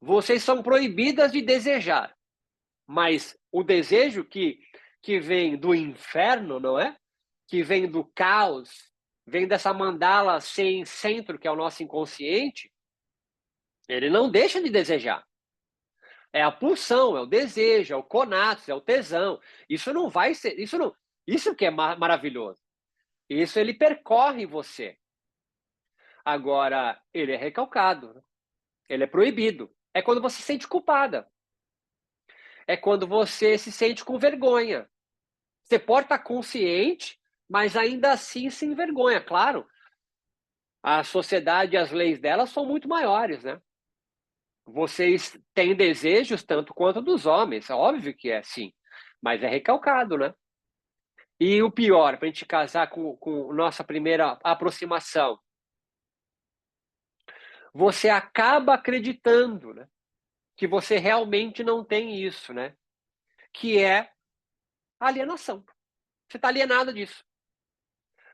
Vocês são proibidas de desejar, mas o desejo que vem do inferno, não é? Que vem do caos, vem dessa mandala sem centro, que é o nosso inconsciente, ele não deixa de desejar. É a pulsão, é o desejo, é o conatos, é o tesão. Isso não vai ser, isso que é maravilhoso. Isso ele percorre você. Agora, ele é recalcado. Ele é proibido. É quando você se sente culpada. É quando você se sente com vergonha. Você pode estar consciente, mas ainda assim se envergonha. Claro, a sociedade e as leis dela são muito maiores, né? Vocês têm desejos tanto quanto dos homens. É óbvio que é assim. Mas é recalcado, né? E o pior, para a gente casar com nossa primeira aproximação, você acaba acreditando, né, que você realmente não tem isso, né? Que é alienação. Você está alienado disso.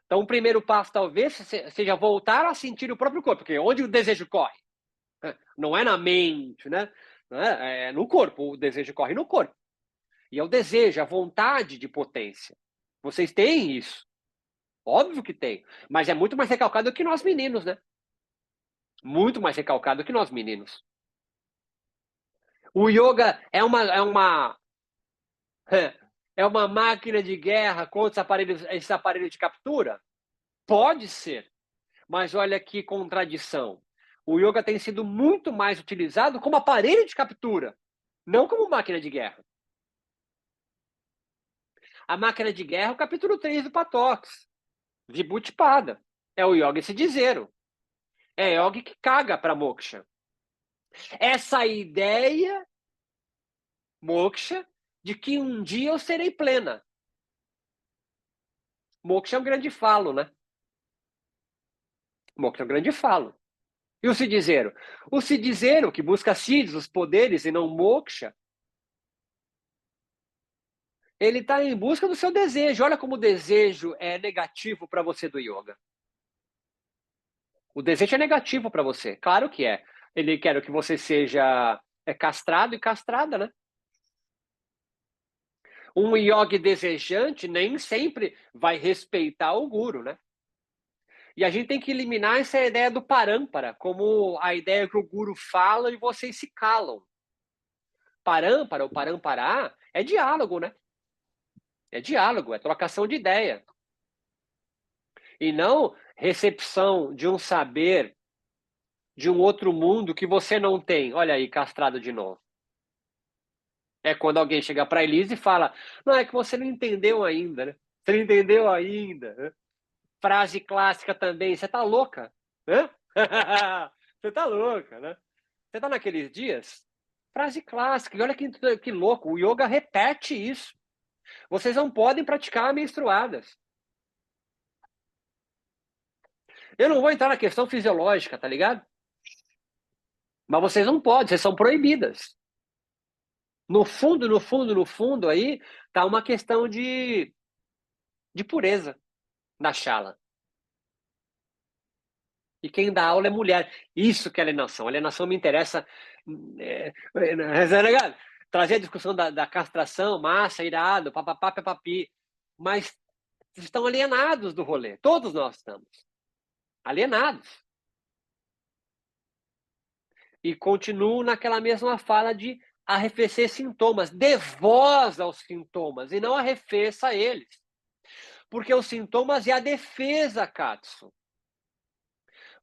Então, o primeiro passo, talvez, seja voltar a sentir o próprio corpo, porque onde o desejo corre? Não é na mente, né? É no corpo. O desejo corre no corpo. E é o desejo, a vontade de potência. Vocês têm isso. Óbvio que tem. Mas é muito mais recalcado que nós meninos, né? Muito mais recalcado que nós meninos. O yoga é uma máquina de guerra contra esse aparelho de captura? Pode ser. Mas olha que contradição. O yoga tem sido muito mais utilizado como aparelho de captura, não como máquina de guerra. A máquina de guerra é o capítulo 3 do Patox, Vibhuti-pada. É o yoga esse dizeiro. É yoga que caga para moksha. Essa ideia, moksha, de que um dia eu serei plena. Moksha é um grande falo, né? Moksha é um grande falo. E o Siddhizeiro? O Siddhizeiro, que busca siddhis, os poderes, e não moksha, ele está em busca do seu desejo. Olha como o desejo é negativo para você do yoga. O desejo é negativo para você. Claro que é. Ele quer que você seja castrado e castrada, né? Um yogi desejante nem sempre vai respeitar o guru, né? E a gente tem que eliminar essa ideia do parâmpara, como a ideia que o guru fala e vocês se calam. Parâmpara, ou parampará, é diálogo, né? É diálogo, é trocação de ideia. E não recepção de um saber de um outro mundo que você não tem. Olha aí, castrado de novo. É quando alguém chega para Elise e fala: não, é que você não entendeu ainda, né? Você não entendeu ainda. Né? Frase clássica também: você tá louca? Né? Você tá louca, né? Você tá naqueles dias? Frase clássica. E olha que louco, o yoga repete isso. Vocês não podem praticar menstruadas. Eu não vou entrar na questão fisiológica, tá ligado? Mas vocês não podem, vocês são proibidas. No fundo, no fundo, no fundo aí, tá uma questão de pureza na chala. E quem dá aula é mulher. Isso que é alienação. Alienação me interessa. Ligado? Trazer a discussão da castração, massa, irado, papapá, papapi. Mas estão alienados do rolê. Todos nós estamos. Alienados. E continuo naquela mesma fala de arrefecer sintomas. Dê voz aos sintomas e não arrefeça eles. Porque os sintomas é a defesa, Katsu.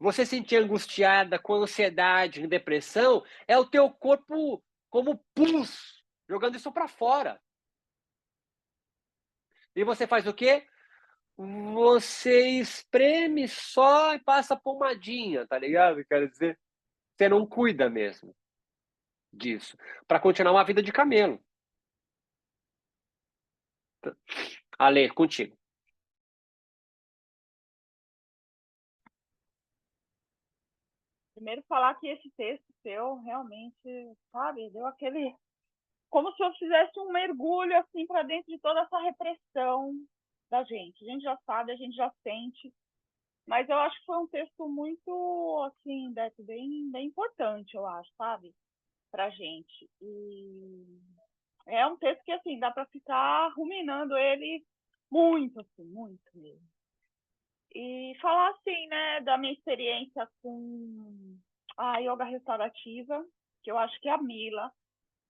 Você sentir angustiada, com ansiedade, em depressão, é o teu corpo como pus, jogando isso para fora. E você faz o quê? Você espreme só e passa pomadinha, tá ligado? Quero dizer, você não cuida mesmo disso, para continuar uma vida de camelo. Ale, contigo. Primeiro falar que esse texto seu realmente, sabe, deu aquele... Como se eu fizesse um mergulho, assim, para dentro de toda essa repressão da gente. A gente já sabe, a gente já sente. Mas eu acho que foi um texto muito, assim, Beto, bem importante, eu acho, sabe? Pra gente. E é um texto que, assim, dá para ficar ruminando ele muito, assim, muito mesmo. E falar, assim, né, da minha experiência com a yoga restaurativa, que eu acho que a Mila,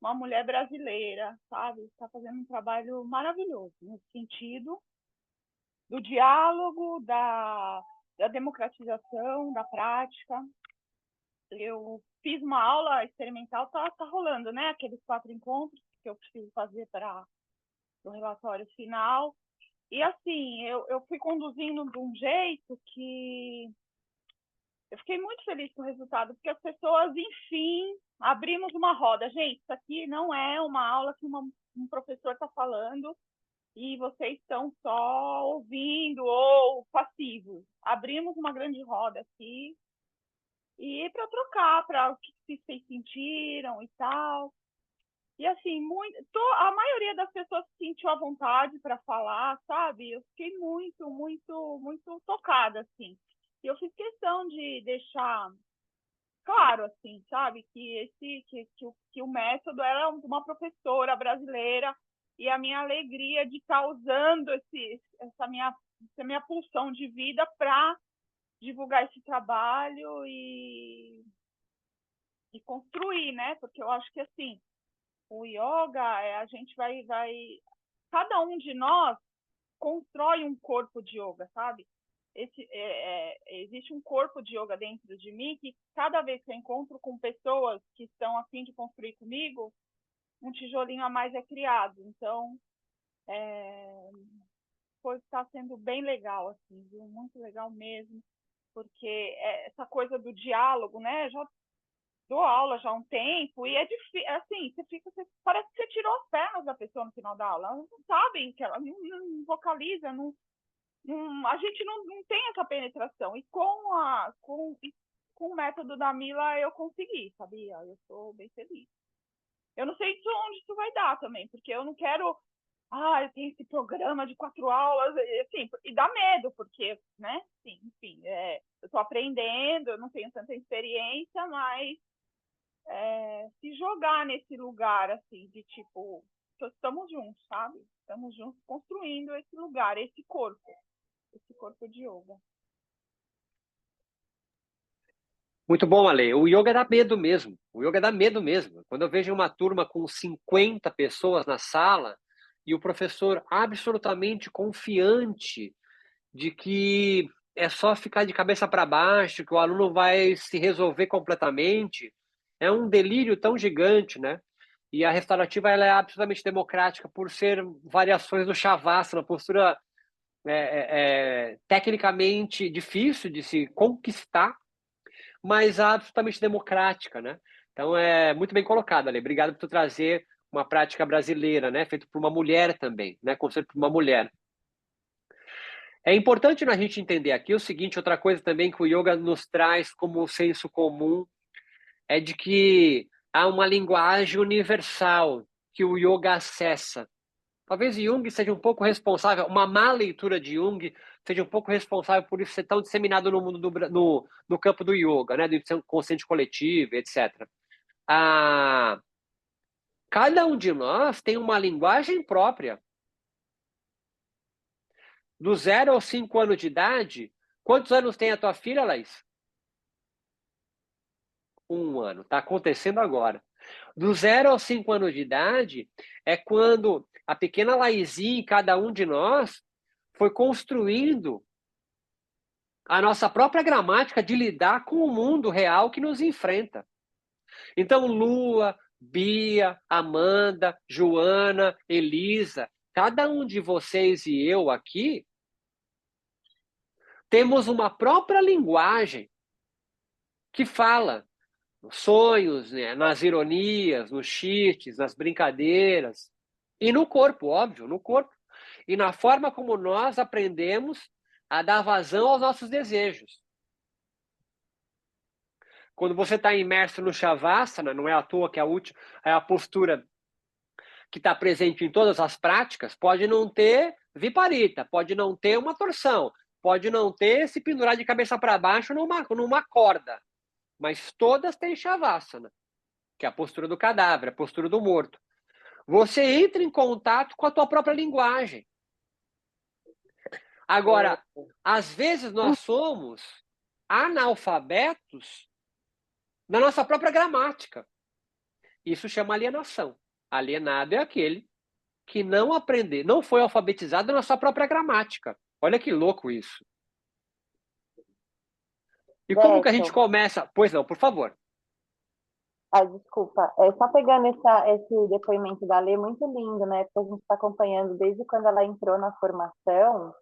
uma mulher brasileira, sabe, está fazendo um trabalho maravilhoso nesse sentido do diálogo, da democratização, da prática. eu fiz uma aula experimental, tá rolando, né? Aqueles 4 encontros que eu preciso fazer para o relatório final. E assim, eu fui conduzindo de um jeito que eu fiquei muito feliz com o resultado, porque as pessoas, enfim, abrimos uma roda. Gente, isso aqui não é uma aula que um professor está falando e vocês estão só ouvindo ou passivos. Abrimos uma grande roda aqui e para trocar, para o que vocês sentiram e tal. E assim, a maioria das pessoas se sentiu à vontade para falar, sabe? Eu fiquei muito, muito, muito tocada, assim. E eu fiz questão de deixar claro, assim, sabe? Que o método era uma professora brasileira e a minha alegria de estar usando essa minha pulsão de vida para divulgar esse trabalho e construir, né? Porque eu acho que, assim, o yoga, a gente vai... Cada um de nós constrói um corpo de yoga, sabe? Existe um corpo de yoga dentro de mim que cada vez que eu encontro com pessoas que estão a fim de construir comigo, um tijolinho a mais é criado. Então, está sendo bem legal, assim, viu? Muito legal mesmo, porque essa coisa do diálogo, né? Já dou aula já há um tempo e é difícil, assim, parece que você tirou as pernas da pessoa no final da aula. Elas não sabem, que ela não vocaliza, a gente não tem essa penetração. E com o método da Mila eu consegui, sabia? Eu estou bem feliz. Eu não sei onde isso vai dar também, porque eu não quero... eu tenho esse programa de 4 aulas, assim, e dá medo, porque, né? Sim, enfim, eu estou aprendendo, eu não tenho tanta experiência, mas se jogar nesse lugar, assim, de tipo, estamos juntos, sabe? Estamos juntos construindo esse lugar, esse corpo de yoga. Muito bom, Ale. O yoga dá medo mesmo. O yoga dá medo mesmo. Quando eu vejo uma turma com 50 pessoas na sala e o professor absolutamente confiante de que é só ficar de cabeça para baixo, que o aluno vai se resolver completamente, é um delírio tão gigante, né? E a restaurativa ela é absolutamente democrática por ser variações do Shavasana, uma postura tecnicamente difícil de se conquistar, mas absolutamente democrática, né? Então é muito bem colocado, Ale. Obrigado por tu trazer uma prática brasileira, né? Feito por uma mulher também, né? Conceito por uma mulher. É importante a gente entender aqui o seguinte, outra coisa também que o yoga nos traz como senso comum é de que há uma linguagem universal que o yoga acessa. Talvez Jung seja um pouco responsável, uma má leitura de Jung seja um pouco responsável por isso ser tão disseminado no mundo no campo do yoga, né, do consciente coletivo, etc. Cada um de nós tem uma linguagem própria. Do 0 aos 5 anos de idade, quantos anos tem a tua filha, Laís? 1 ano, está acontecendo agora. Do 0 aos 5 anos de idade é quando a pequena Laizinha, cada um de nós, foi construindo a nossa própria gramática de lidar com o mundo real que nos enfrenta. Então, Lua, Bia, Amanda, Joana, Elisa, cada um de vocês e eu aqui temos uma própria linguagem que fala nos sonhos, né, nas ironias, nos chites, nas brincadeiras e no corpo, óbvio, no corpo. E na forma como nós aprendemos a dar vazão aos nossos desejos. Quando você está imerso no Shavasana, não é à toa que é a postura que está presente em todas as práticas, pode não ter viparita, pode não ter uma torção, pode não ter se pendurar de cabeça para baixo numa corda, mas todas têm Shavasana, que é a postura do cadáver, a postura do morto. Você entra em contato com a tua própria linguagem. Agora, às vezes nós somos analfabetos na nossa própria gramática. Isso chama alienação. Alienado é aquele que não foi alfabetizado na sua própria gramática. Olha que louco isso. E como que a gente Beto, começa? Pois não, por favor. desculpa, só pegando esse depoimento da Lê, muito lindo, né? Porque a gente está acompanhando desde quando ela entrou na formação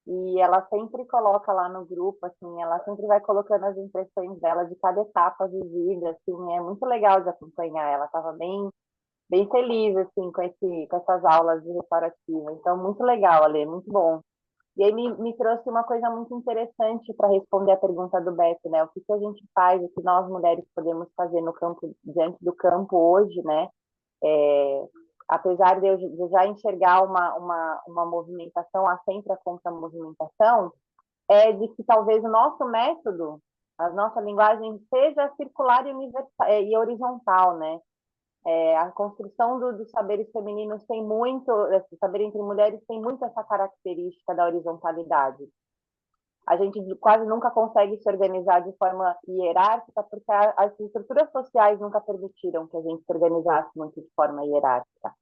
e ela sempre coloca lá no grupo, assim, ela sempre vai colocando as impressões dela de cada etapa vivida, assim, é muito legal de acompanhar. Ela estava bem feliz, assim, com essas aulas de restaurativa. Então, muito legal, Ale, muito bom. E aí me trouxe uma coisa muito interessante para responder a pergunta do Beto, né? O que a gente faz, o que nós mulheres podemos fazer no campo, diante do campo hoje, né? É, apesar de eu já enxergar uma movimentação, há sempre a contra-movimentação, é de que talvez o nosso método, a nossa linguagem seja circular e horizontal, né? A construção dos saberes femininos tem muito, esse saber entre mulheres tem muito essa característica da horizontalidade. A gente quase nunca consegue se organizar de forma hierárquica porque as estruturas sociais nunca permitiram que a gente se organizasse muito de forma hierárquica.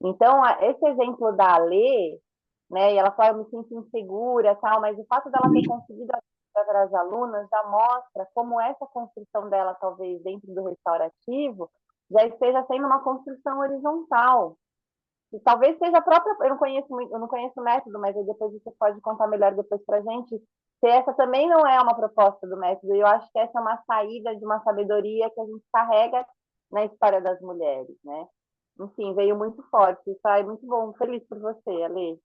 Então, esse exemplo da Alê, né, e ela fala, eu me sinto insegura, tal, mas o fato dela ter conseguido através das alunas já mostra como essa construção dela, talvez dentro do restaurativo, já esteja sendo uma construção horizontal. E talvez seja a própria, eu não conheço o método, mas aí depois você pode contar melhor depois para a gente, se essa também não é uma proposta do método, e eu acho que essa é uma saída de uma sabedoria que a gente carrega na história das mulheres, né? Enfim, veio muito forte, isso é muito bom, feliz por você, Ale.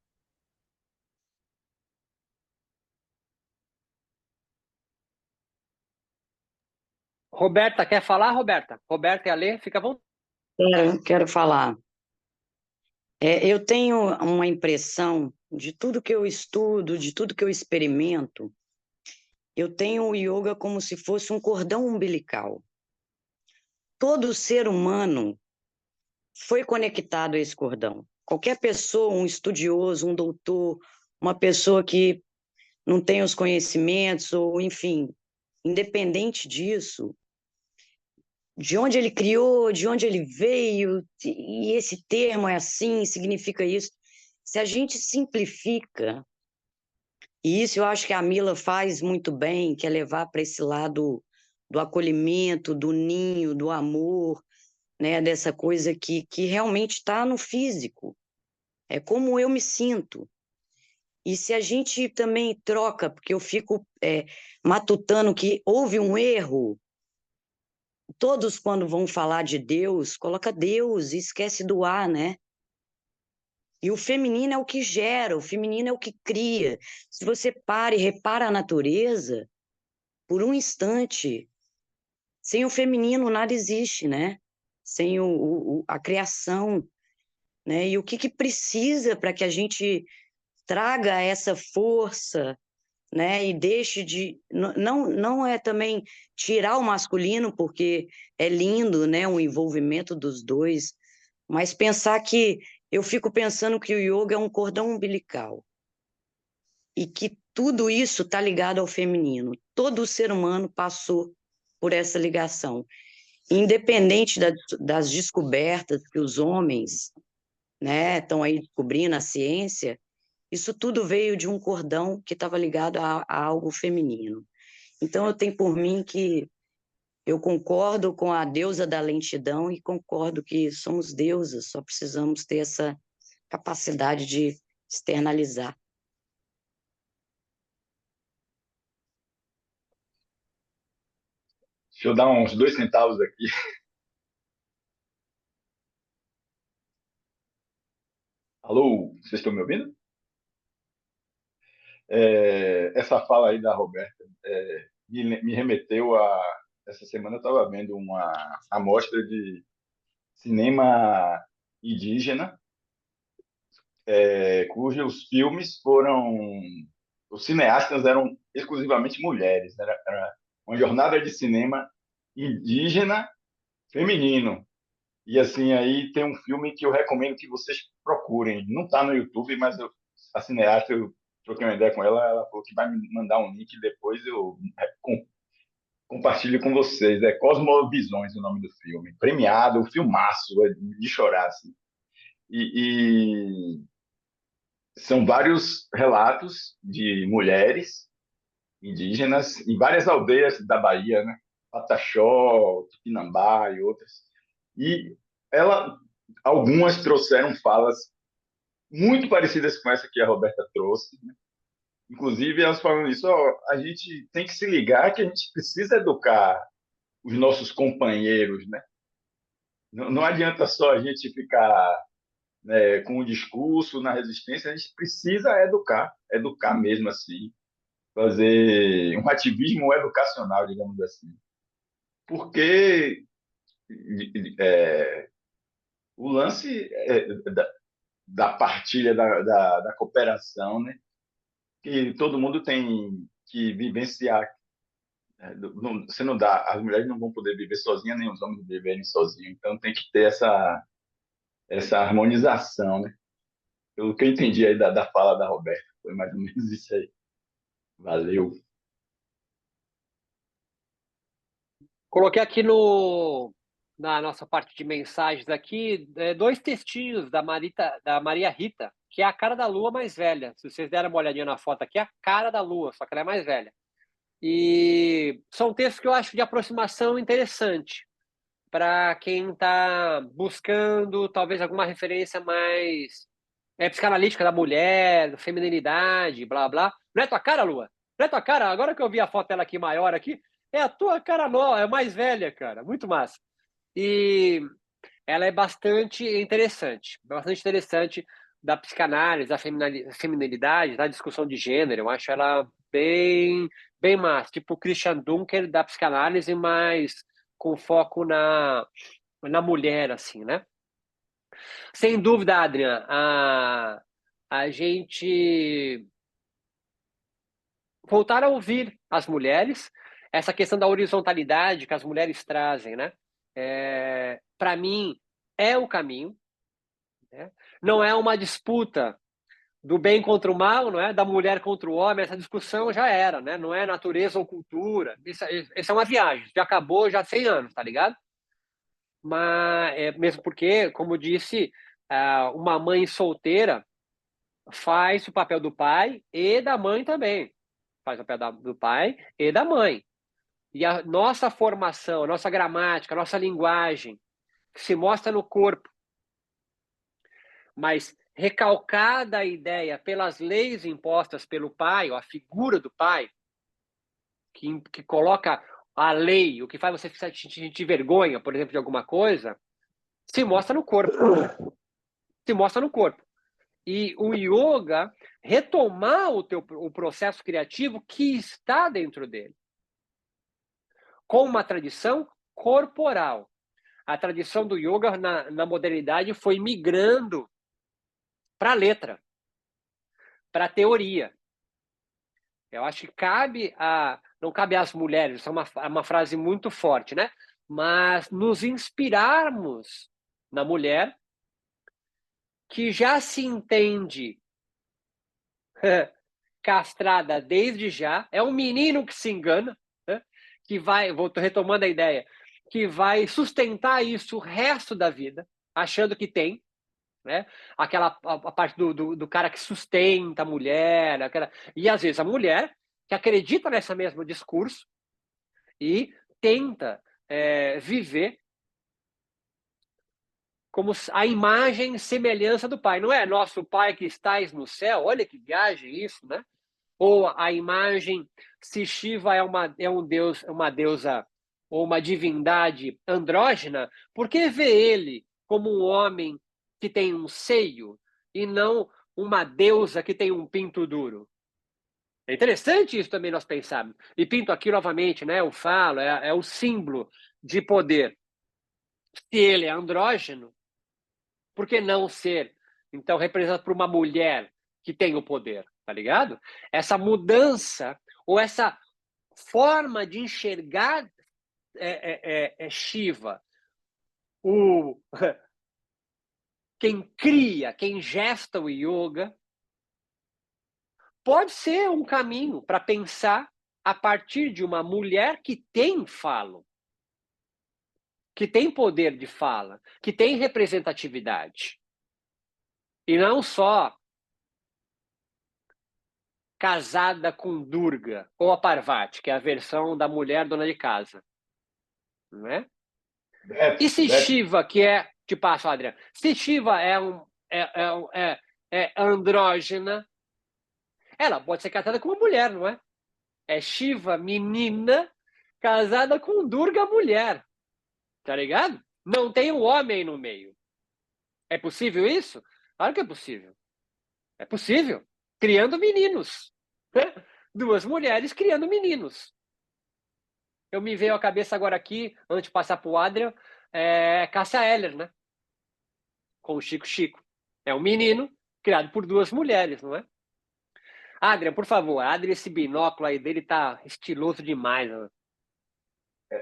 Roberta, quer falar, Roberta? Roberta e Alê, fica à vontade. Quero falar. Eu tenho uma impressão de tudo que eu estudo, de tudo que eu experimento, eu tenho o yoga como se fosse um cordão umbilical. Todo ser humano foi conectado a esse cordão. Qualquer pessoa, um estudioso, um doutor, uma pessoa que não tem os conhecimentos, ou enfim, independente disso, de onde ele criou, de onde ele veio, e esse termo é assim, significa isso. Se a gente simplifica, e isso eu acho que a Mila faz muito bem, que é levar para esse lado do acolhimento, do ninho, do amor, né, dessa coisa que realmente está no físico, é como eu me sinto. E se a gente também troca, porque eu fico matutando que houve um erro, todos quando vão falar de Deus, coloca Deus e esquece do ar, né? E o feminino é o que gera, o feminino é o que cria. Se você para e repara a natureza, por um instante, sem o feminino nada existe, né? Sem a criação, né? E o que precisa para que a gente traga essa força, né? E deixe de... Não é também tirar o masculino, porque é lindo, né? O envolvimento dos dois, mas pensar que... Eu fico pensando que o yoga é um cordão umbilical e que tudo isso está ligado ao feminino. Todo ser humano passou por essa ligação. Independente das descobertas que os homens, né, estão aí descobrindo, a ciência, isso tudo veio de um cordão que estava ligado a algo feminino. Então, eu tenho por mim que eu concordo com a deusa da lentidão e concordo que somos deusas, só precisamos ter essa capacidade de externalizar. Deixa eu dar uns 2 centavos aqui. Alô, vocês estão me ouvindo? Essa fala aí da Roberta me remeteu a... Essa semana eu estava vendo uma amostra de cinema indígena, cujos filmes foram... Os cineastas eram exclusivamente mulheres. Era uma jornada de cinema indígena feminino. E assim, aí tem um filme que eu recomendo que vocês procurem. Não está no YouTube, mas a cineasta, eu troquei uma ideia com ela, ela falou que vai me mandar um link depois eu compartilho com vocês. É Cosmovisões o nome do filme. Premiado, um filmaço, de chorar, assim. E são vários relatos de mulheres indígenas em várias aldeias da Bahia, né? Pataxó, Tupinambá e outras. E algumas trouxeram falas muito parecidas com essa que a Roberta trouxe, né? Inclusive, elas falando isso, ó, a gente tem que se ligar que a gente precisa educar os nossos companheiros, né? Não adianta só a gente ficar, né, com o discurso na resistência, a gente precisa educar mesmo assim, fazer um ativismo educacional, digamos assim. Porque é, o lance da partilha, da cooperação, né? Que todo mundo tem que vivenciar. Você não dá, as mulheres não vão poder viver sozinhas, nem os homens viverem sozinhos. Então tem que ter essa harmonização, né? Pelo que eu entendi aí da fala da Roberta, foi mais ou menos isso aí. Valeu. Coloquei aqui na nossa parte de mensagens aqui 2 textinhos da Maria Rita, que é a cara da Lua mais velha. Se vocês derem uma olhadinha na foto aqui, é a cara da Lua, só que ela é mais velha. E são textos que eu acho de aproximação interessante para quem está buscando talvez alguma referência mais psicanalítica da mulher, feminilidade, blá blá. Não é tua cara, Lua? Não é tua cara? Agora que eu vi a foto dela aqui maior aqui, é a tua cara nova, é mais velha, cara. Muito massa. E ela é bastante interessante da psicanálise, da feminilidade, da discussão de gênero. Eu acho ela bem massa. Tipo Christian Dunker da psicanálise, mas com foco na mulher, assim, né? Sem dúvida, Adrian, a gente voltar a ouvir as mulheres, essa questão da horizontalidade que as mulheres trazem, né? Para mim, é o caminho, né? Não é uma disputa do bem contra o mal, não é? Da mulher contra o homem, essa discussão já era, né? Não é natureza ou cultura. Isso é uma viagem, já acabou já há 100 anos, tá ligado? Mas, mesmo porque, como disse, uma mãe solteira faz o papel do pai e da mãe também. Faz o papel do pai e da mãe. E a nossa formação, a nossa gramática, a nossa linguagem, que se mostra no corpo, mas recalcada a ideia pelas leis impostas pelo pai, ou a figura do pai, que coloca a lei, o que faz você sentir vergonha, por exemplo, de alguma coisa, se mostra no corpo. Se mostra no corpo. E o yoga retomar o processo criativo que está dentro dele, com uma tradição corporal. A tradição do yoga na modernidade foi migrando para a letra, para a teoria. Eu acho que não cabe às mulheres, isso é uma frase muito forte, né? Mas nos inspirarmos na mulher que já se entende castrada desde já, é um menino que se engana, né? Que vai, retomando a ideia, que vai sustentar isso o resto da vida, achando que tem, né? A parte do cara que sustenta a mulher, e às vezes a mulher que acredita nesse mesmo discurso e tenta viver como a imagem e semelhança do pai. Não é nosso pai que estais no céu? Olha que viagem isso, né? Ou a imagem, se Shiva é um deus, uma deusa ou uma divindade andrógena, por que vê ele como um homem que tem um seio e não uma deusa que tem um pinto duro? É interessante isso também nós pensarmos. E pinto aqui novamente, né? Eu falo, é o símbolo de poder. Se ele é andrógeno, por que não ser, então, representado por uma mulher que tem o poder? Tá ligado? Essa mudança, ou essa forma de enxergar Shiva, quem cria, quem gesta o yoga, pode ser um caminho para pensar a partir de uma mulher que tem falo, que tem poder de fala, que tem representatividade. E não só casada com Durga, ou a Parvati, que é a versão da mulher dona de casa? Não é? E se Shiva, que é... Te passo, Adriano. Se Shiva é andrógena, ela pode ser casada com uma mulher, não é? É Shiva, menina, casada com Durga, mulher. Tá ligado? Não tem um homem no meio. É possível isso? Claro que é possível. É possível. Criando meninos. Duas mulheres criando meninos. Eu me veio à cabeça agora aqui, antes de passar para o Adrian, Cássia Eller, né? Com o Chico Chico. É um menino criado por duas mulheres, não é? Adrian, por favor, Adrian, esse binóculo aí dele tá estiloso demais. Né?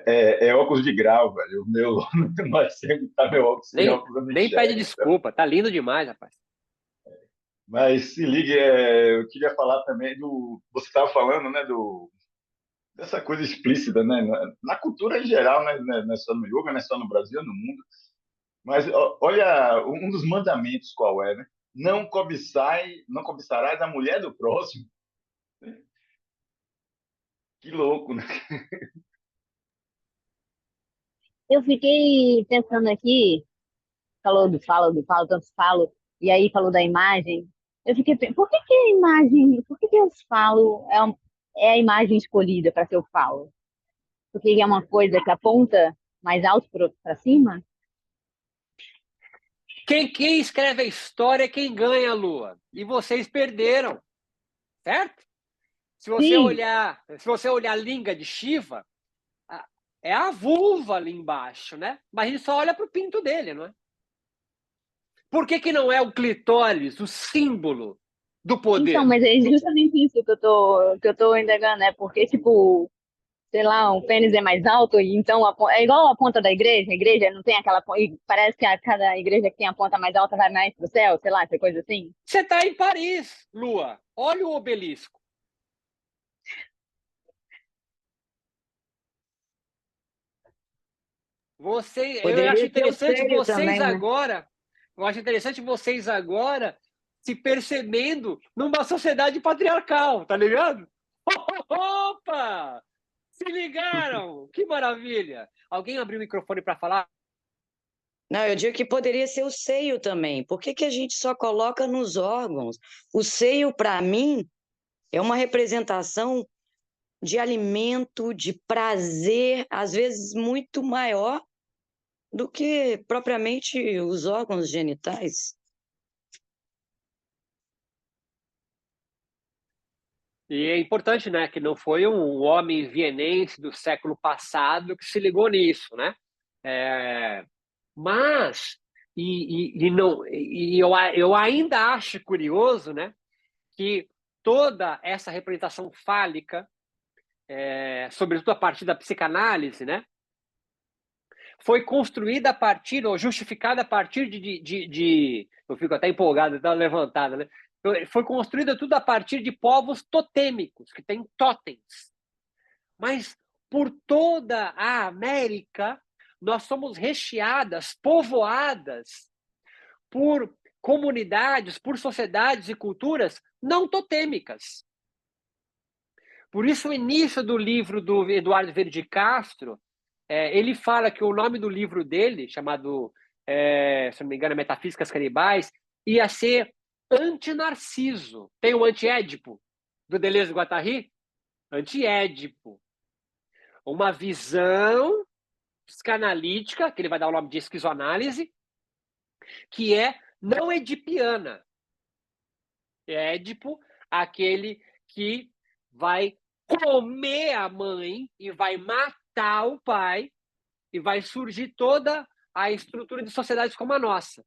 É óculos de grau, velho. O meu mais sempre tá meu óculos sem óculos, eu não nem enxergo, pede desculpa, tá lindo demais, rapaz. Mas se ligue, eu queria falar também do. Você estava falando, né, dessa coisa explícita, né, na cultura em geral, né, não é só no yoga, não é só no Brasil, é no mundo. Mas olha, um dos mandamentos qual é, né? Não cobiçarás a mulher do próximo. Que louco, né? Eu fiquei pensando aqui, falou tanto falo, e aí falou da imagem. Eu fiquei pensando, por que que a imagem, por que que eu falo é a imagem escolhida para que eu falo? Porque é uma coisa que aponta mais alto para cima? Quem escreve a história é quem ganha, Lua. E vocês perderam, certo? Se você olhar a língua de Shiva, é a vulva ali embaixo, né? Mas a gente só olha para o pinto dele, não é? Por que não é o clitóris, o símbolo do poder? Então, mas é justamente isso que eu tô indagando, né? Porque, tipo, sei lá, o pênis é mais alto, e então é igual a ponta da igreja, a igreja não tem aquela e parece que cada igreja que tem a ponta mais alta vai mais pro céu, sei lá, essa coisa assim. Você está em Paris, Lua. Olha o obelisco. Eu acho interessante vocês também, agora, né? Eu acho interessante vocês agora se percebendo numa sociedade patriarcal, tá ligado? Opa! Se ligaram! Que maravilha! Alguém abriu o microfone para falar? Não, eu digo que poderia ser o seio também. Por que que a gente só coloca nos órgãos? O seio, para mim, é uma representação de alimento, de prazer, às vezes muito maior do que propriamente os órgãos genitais. E é importante, né, que não foi um homem vienense do século passado que se ligou nisso, né? Mas eu ainda acho curioso, né, que toda essa representação fálica, sobretudo a partir da psicanálise, né, foi construída a partir, ou justificada a partir eu fico até empolgado, tá levantada, né? Foi construída tudo a partir de povos totêmicos, que têm totens. Mas por toda a América, nós somos recheadas, povoadas por comunidades, por sociedades e culturas não totêmicas. Por isso, o início do livro do Eduardo Verde de Castro, ele fala que o nome do livro dele, chamado, se não me engano, Metafísicas Canibais, ia ser Anti-Narciso. Tem o Anti-Édipo, do Deleuze e Guattari? Anti-Édipo. Uma visão psicanalítica, que ele vai dar o nome de esquizoanálise, que é não edipiana. Édipo, aquele que vai comer a mãe e vai matar o pai, e vai surgir toda a estrutura de sociedades como a nossa.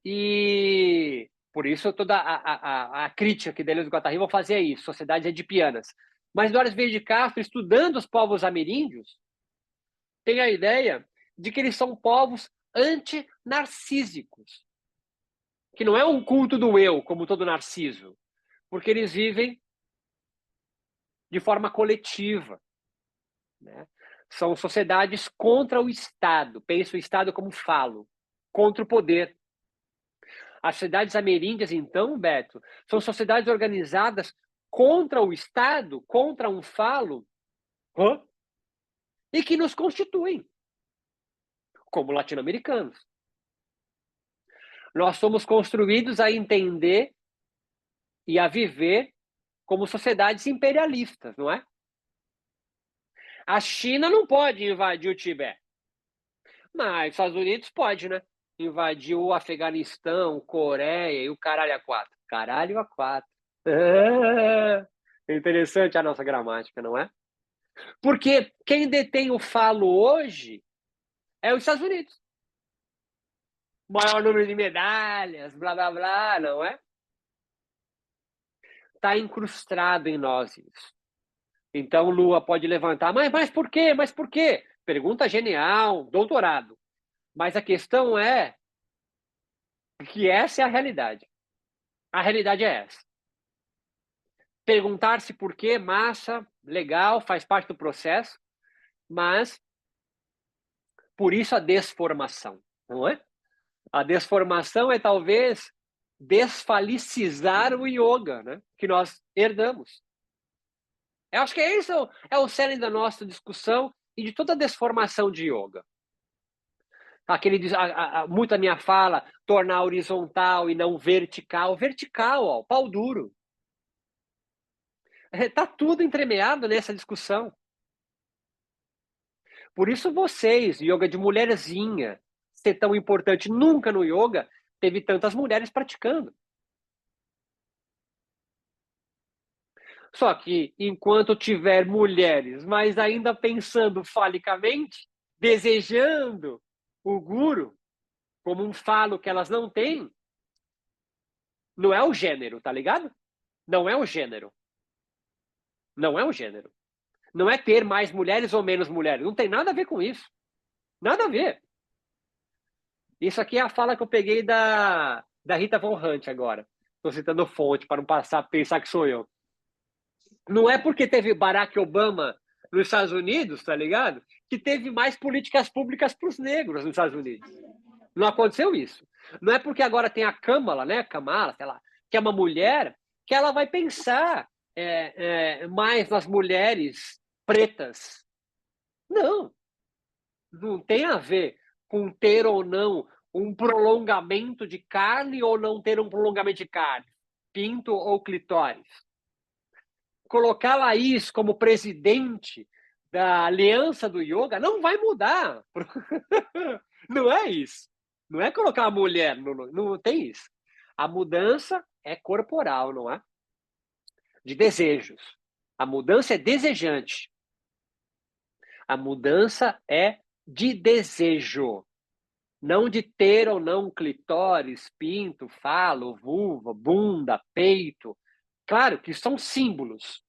E por isso toda a crítica que Deleuze e Guattari vão fazer é isso, sociedades edipianas. Mas Eduardo Verde de Castro, estudando os povos ameríndios, tem a ideia de que eles são povos antinarcísicos, que não é um culto do eu, como todo narciso, porque eles vivem de forma coletiva, né? São sociedades contra o Estado, penso o Estado como falo, contra o poder. As sociedades ameríndias, então, Beto, são sociedades organizadas contra o Estado, contra um falo, e que nos constituem como latino-americanos. Nós somos construídos a entender e a viver como sociedades imperialistas, não é? A China não pode invadir o Tibete, mas os Estados Unidos pode, né? Invadir o Afeganistão, Coreia e o caralho a quatro. Caralho a quatro. É interessante a nossa gramática, não é? Porque quem detém o falo hoje é os Estados Unidos. Maior número de medalhas, blá, blá, blá, não é? Está incrustado em nós isso. Então, Lua pode levantar, mas por quê? Mas por quê? Pergunta genial, doutorado. Mas a questão é que essa é a realidade. A realidade é essa. Perguntar-se por quê, massa, legal, faz parte do processo, mas por isso a desformação, não é? A desformação é talvez desfalicizar o yoga, né? Que nós herdamos. Eu acho que esse é o cerne da nossa discussão e de toda a desformação de yoga. Muita minha fala, tornar horizontal e não vertical. Vertical, ó, pau duro. Está tudo entremeado nessa discussão. Por isso vocês, yoga de mulherzinha, ser tão importante. Nunca no yoga teve tantas mulheres praticando. Só que enquanto tiver mulheres, mas ainda pensando falicamente, desejando o guru como um falo que elas não têm, não é o gênero, tá ligado? Não é o gênero. Não é o gênero. Não é ter mais mulheres ou menos mulheres. Não tem nada a ver com isso. Nada a ver. Isso aqui é a fala que eu peguei da Rita Von Hunt agora. Estou citando fonte para não pensar que sou eu. Não é porque teve Barack Obama nos Estados Unidos, tá ligado? Que teve mais políticas públicas para os negros nos Estados Unidos. Não aconteceu isso. Não é porque agora tem a Kamala, né? Kamala, sei lá, que é uma mulher, que ela vai pensar mais nas mulheres pretas. Não. Não tem a ver com ter ou não um prolongamento de carne ou não ter um prolongamento de carne, pinto ou clitóris. Colocar Laís como presidente da Aliança do Yoga não vai mudar. Não é isso. Não é colocar a mulher, não tem isso. A mudança é corporal, não é? De desejos. A mudança é desejante. A mudança é de desejo. Não de ter ou não clitóris, pinto, falo, vulva, bunda, peito. Claro que são símbolos.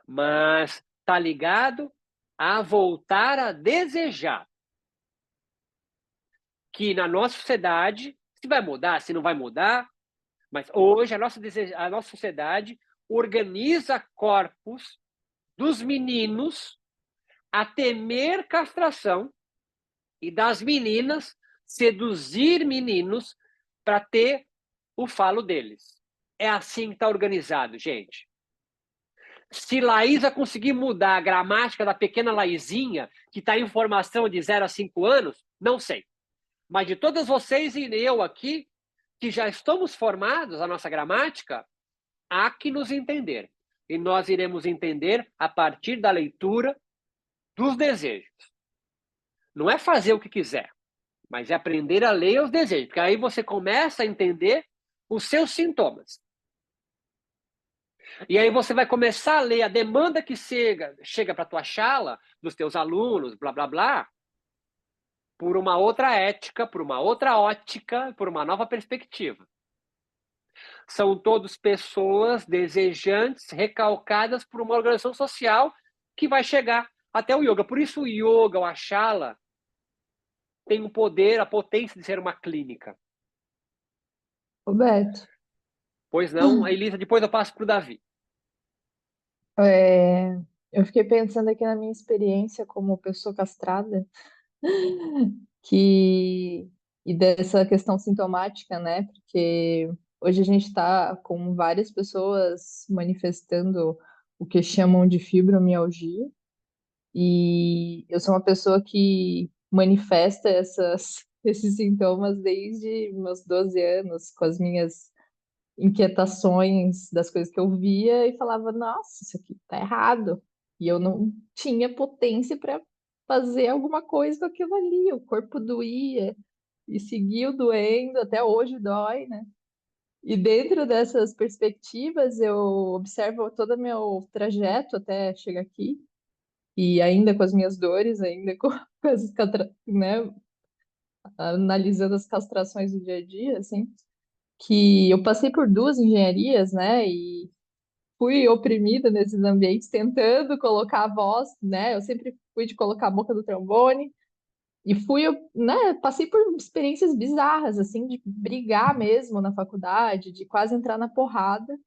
Mas está ligado a voltar a desejar. Que na nossa sociedade, se vai mudar, se não vai mudar, mas hoje a nossa sociedade organiza corpos dos meninos a temer castração e das meninas seduzir meninos para ter o falo deles. É assim que está organizado, gente. Se Laísa conseguir mudar a gramática da pequena Laizinha, que está em formação de 0 a 5 anos, não sei. Mas de todas vocês e eu aqui, que já estamos formados, a nossa gramática, há que nos entender. E nós iremos entender a partir da leitura dos desejos. Não é fazer o que quiser, mas é aprender a ler os desejos. Porque aí você começa a entender os seus sintomas. E aí você vai começar a ler a demanda que chega para a tua chala, dos teus alunos, blá, blá, blá, por uma outra ética, por uma outra ótica, por uma nova perspectiva. São todos pessoas desejantes, recalcadas por uma organização social que vai chegar até o yoga. Por isso o yoga, o achala, tem o poder, a potência de ser uma clínica. Roberto, Pois não, a Elisa, depois eu passo para o Davi. eu fiquei pensando aqui na minha experiência como pessoa castrada, que e dessa questão sintomática, né? Porque hoje a gente está com várias pessoas manifestando o que chamam de fibromialgia, e eu sou uma pessoa que manifesta esses sintomas desde meus 12 anos, com as minhas inquietações das coisas que eu via e falava, nossa, isso aqui tá errado. E eu não tinha potência para fazer alguma coisa com aquilo ali. O corpo doía e seguiu doendo, até hoje dói, né? E dentro dessas perspectivas, eu observo todo o meu trajeto até chegar aqui, e ainda com as minhas dores, ainda com as, né, analisando as castrações do dia a dia, assim, que eu passei por duas engenharias, né, e fui oprimida nesses ambientes, tentando colocar a voz, né, eu sempre fui de colocar a boca do trombone, e fui, né, passei por experiências bizarras, assim, de brigar mesmo na faculdade, de quase entrar na porrada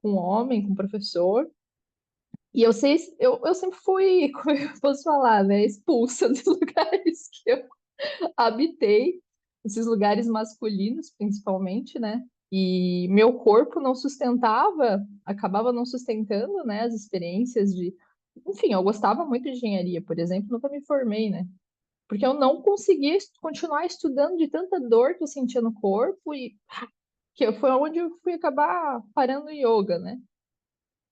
com um homem, com um professor. E eu sei, eu sempre fui, como eu posso falar, né, expulsa dos lugares que eu habitei, esses lugares masculinos, principalmente, né? E meu corpo não sustentava, acabava não sustentando, né, as experiências de. Enfim, eu gostava muito de engenharia, por exemplo, nunca me formei, né? Porque eu não conseguia continuar estudando de tanta dor que eu sentia no corpo e que foi onde eu fui acabar parando o yoga, né?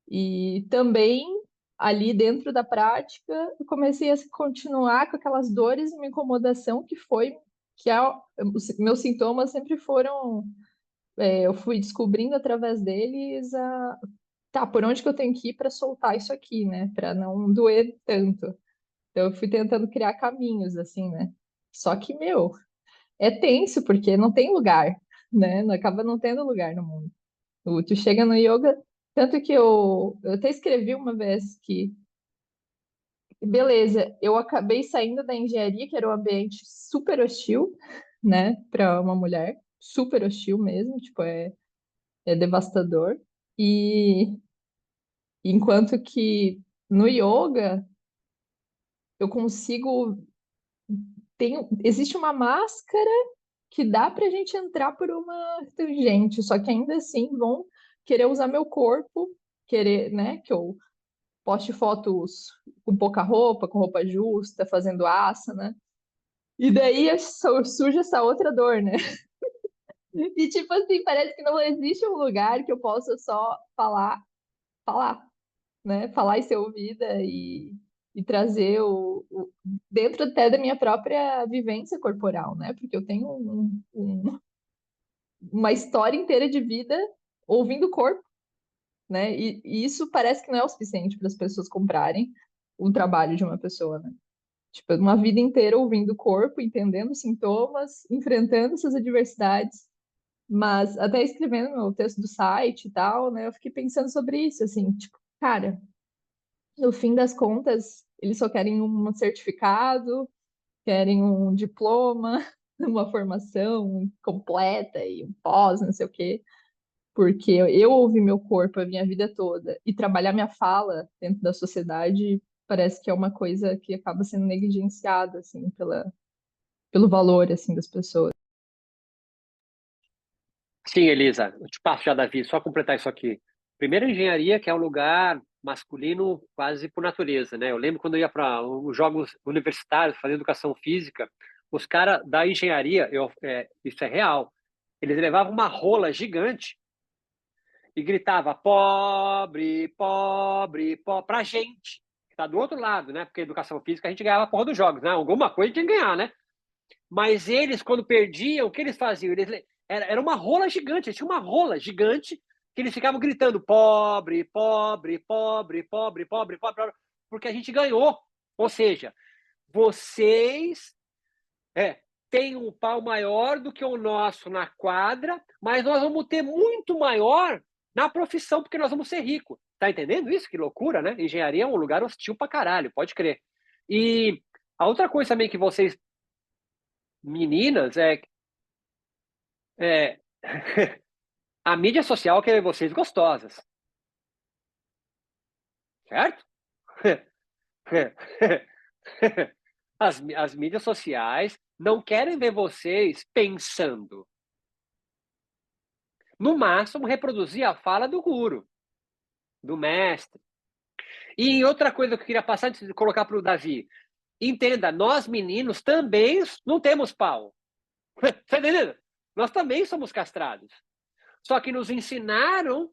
E também ali dentro da prática eu comecei a continuar com aquelas dores e uma incomodação que foi que os meus sintomas sempre foram, eu fui descobrindo através deles tá, por onde que eu tenho que ir para soltar isso aqui, né? Para não doer tanto. Então eu fui tentando criar caminhos assim, né? Só que, meu, é tenso, porque não tem lugar, né? Acaba não tendo lugar no mundo. Tu chega no yoga, tanto que eu até escrevi uma vez que, beleza, eu acabei saindo da engenharia, que era um ambiente super hostil, né, para uma mulher, super hostil mesmo, tipo, é devastador. E enquanto que no yoga eu consigo, existe uma máscara que dá pra gente entrar por uma tangente, só que ainda assim vão querer usar meu corpo, querer, né, que eu poste fotos com pouca roupa, com roupa justa, fazendo asana. E daí surge essa outra dor, né? E tipo assim, parece que não existe um lugar que eu possa só falar, né? Falar e ser ouvida e trazer dentro até da minha própria vivência corporal, né? Porque eu tenho uma história inteira de vida ouvindo o corpo, né? E isso parece que não é o suficiente para as pessoas comprarem o trabalho de uma pessoa, né? Tipo, uma vida inteira ouvindo o corpo, entendendo os sintomas, enfrentando essas adversidades. Mas até escrevendo meu texto do site e tal, né? Eu fiquei pensando sobre isso, assim, tipo, cara, no fim das contas, eles só querem um certificado, querem um diploma, uma formação completa e um pós, não sei o quê. Porque eu ouvi meu corpo a minha vida toda e trabalhar minha fala dentro da sociedade parece que é uma coisa que acaba sendo negligenciada, assim, pelo valor, assim, das pessoas. Sim, Elisa, eu te passo já, Davi, só completar isso aqui. Primeiro, engenharia, que é um lugar masculino quase por natureza, né? Eu lembro quando eu ia para os jogos universitários, fazer educação física, os caras da engenharia, isso é real, eles levavam uma rola gigante e gritava pobre, pobre, pobre, pra gente, que tá do outro lado, né? Porque educação física a gente ganhava a porra dos jogos, né? Alguma coisa tinha que ganhar, né? Mas eles, quando perdiam, o que eles faziam? Era uma rola gigante, eles tinham uma rola gigante que eles ficavam gritando pobre, pobre, pobre, pobre, pobre, pobre, pobre, porque a gente ganhou. Ou seja, vocês têm um pau maior do que o nosso na quadra, mas nós vamos ter muito maior na profissão, porque nós vamos ser ricos. Tá entendendo isso? Que loucura, né? Engenharia é um lugar hostil pra caralho, pode crer. E a outra coisa também que vocês, meninas, é a mídia social quer vocês gostosas, certo? As mídias sociais não querem ver vocês pensando. no máximo, reproduzir a fala do guru, do mestre. E outra coisa que eu queria passar antes de colocar para o Davi, entenda, nós meninos também não temos pau. Tá entendendo? Nós também somos castrados. Só que nos ensinaram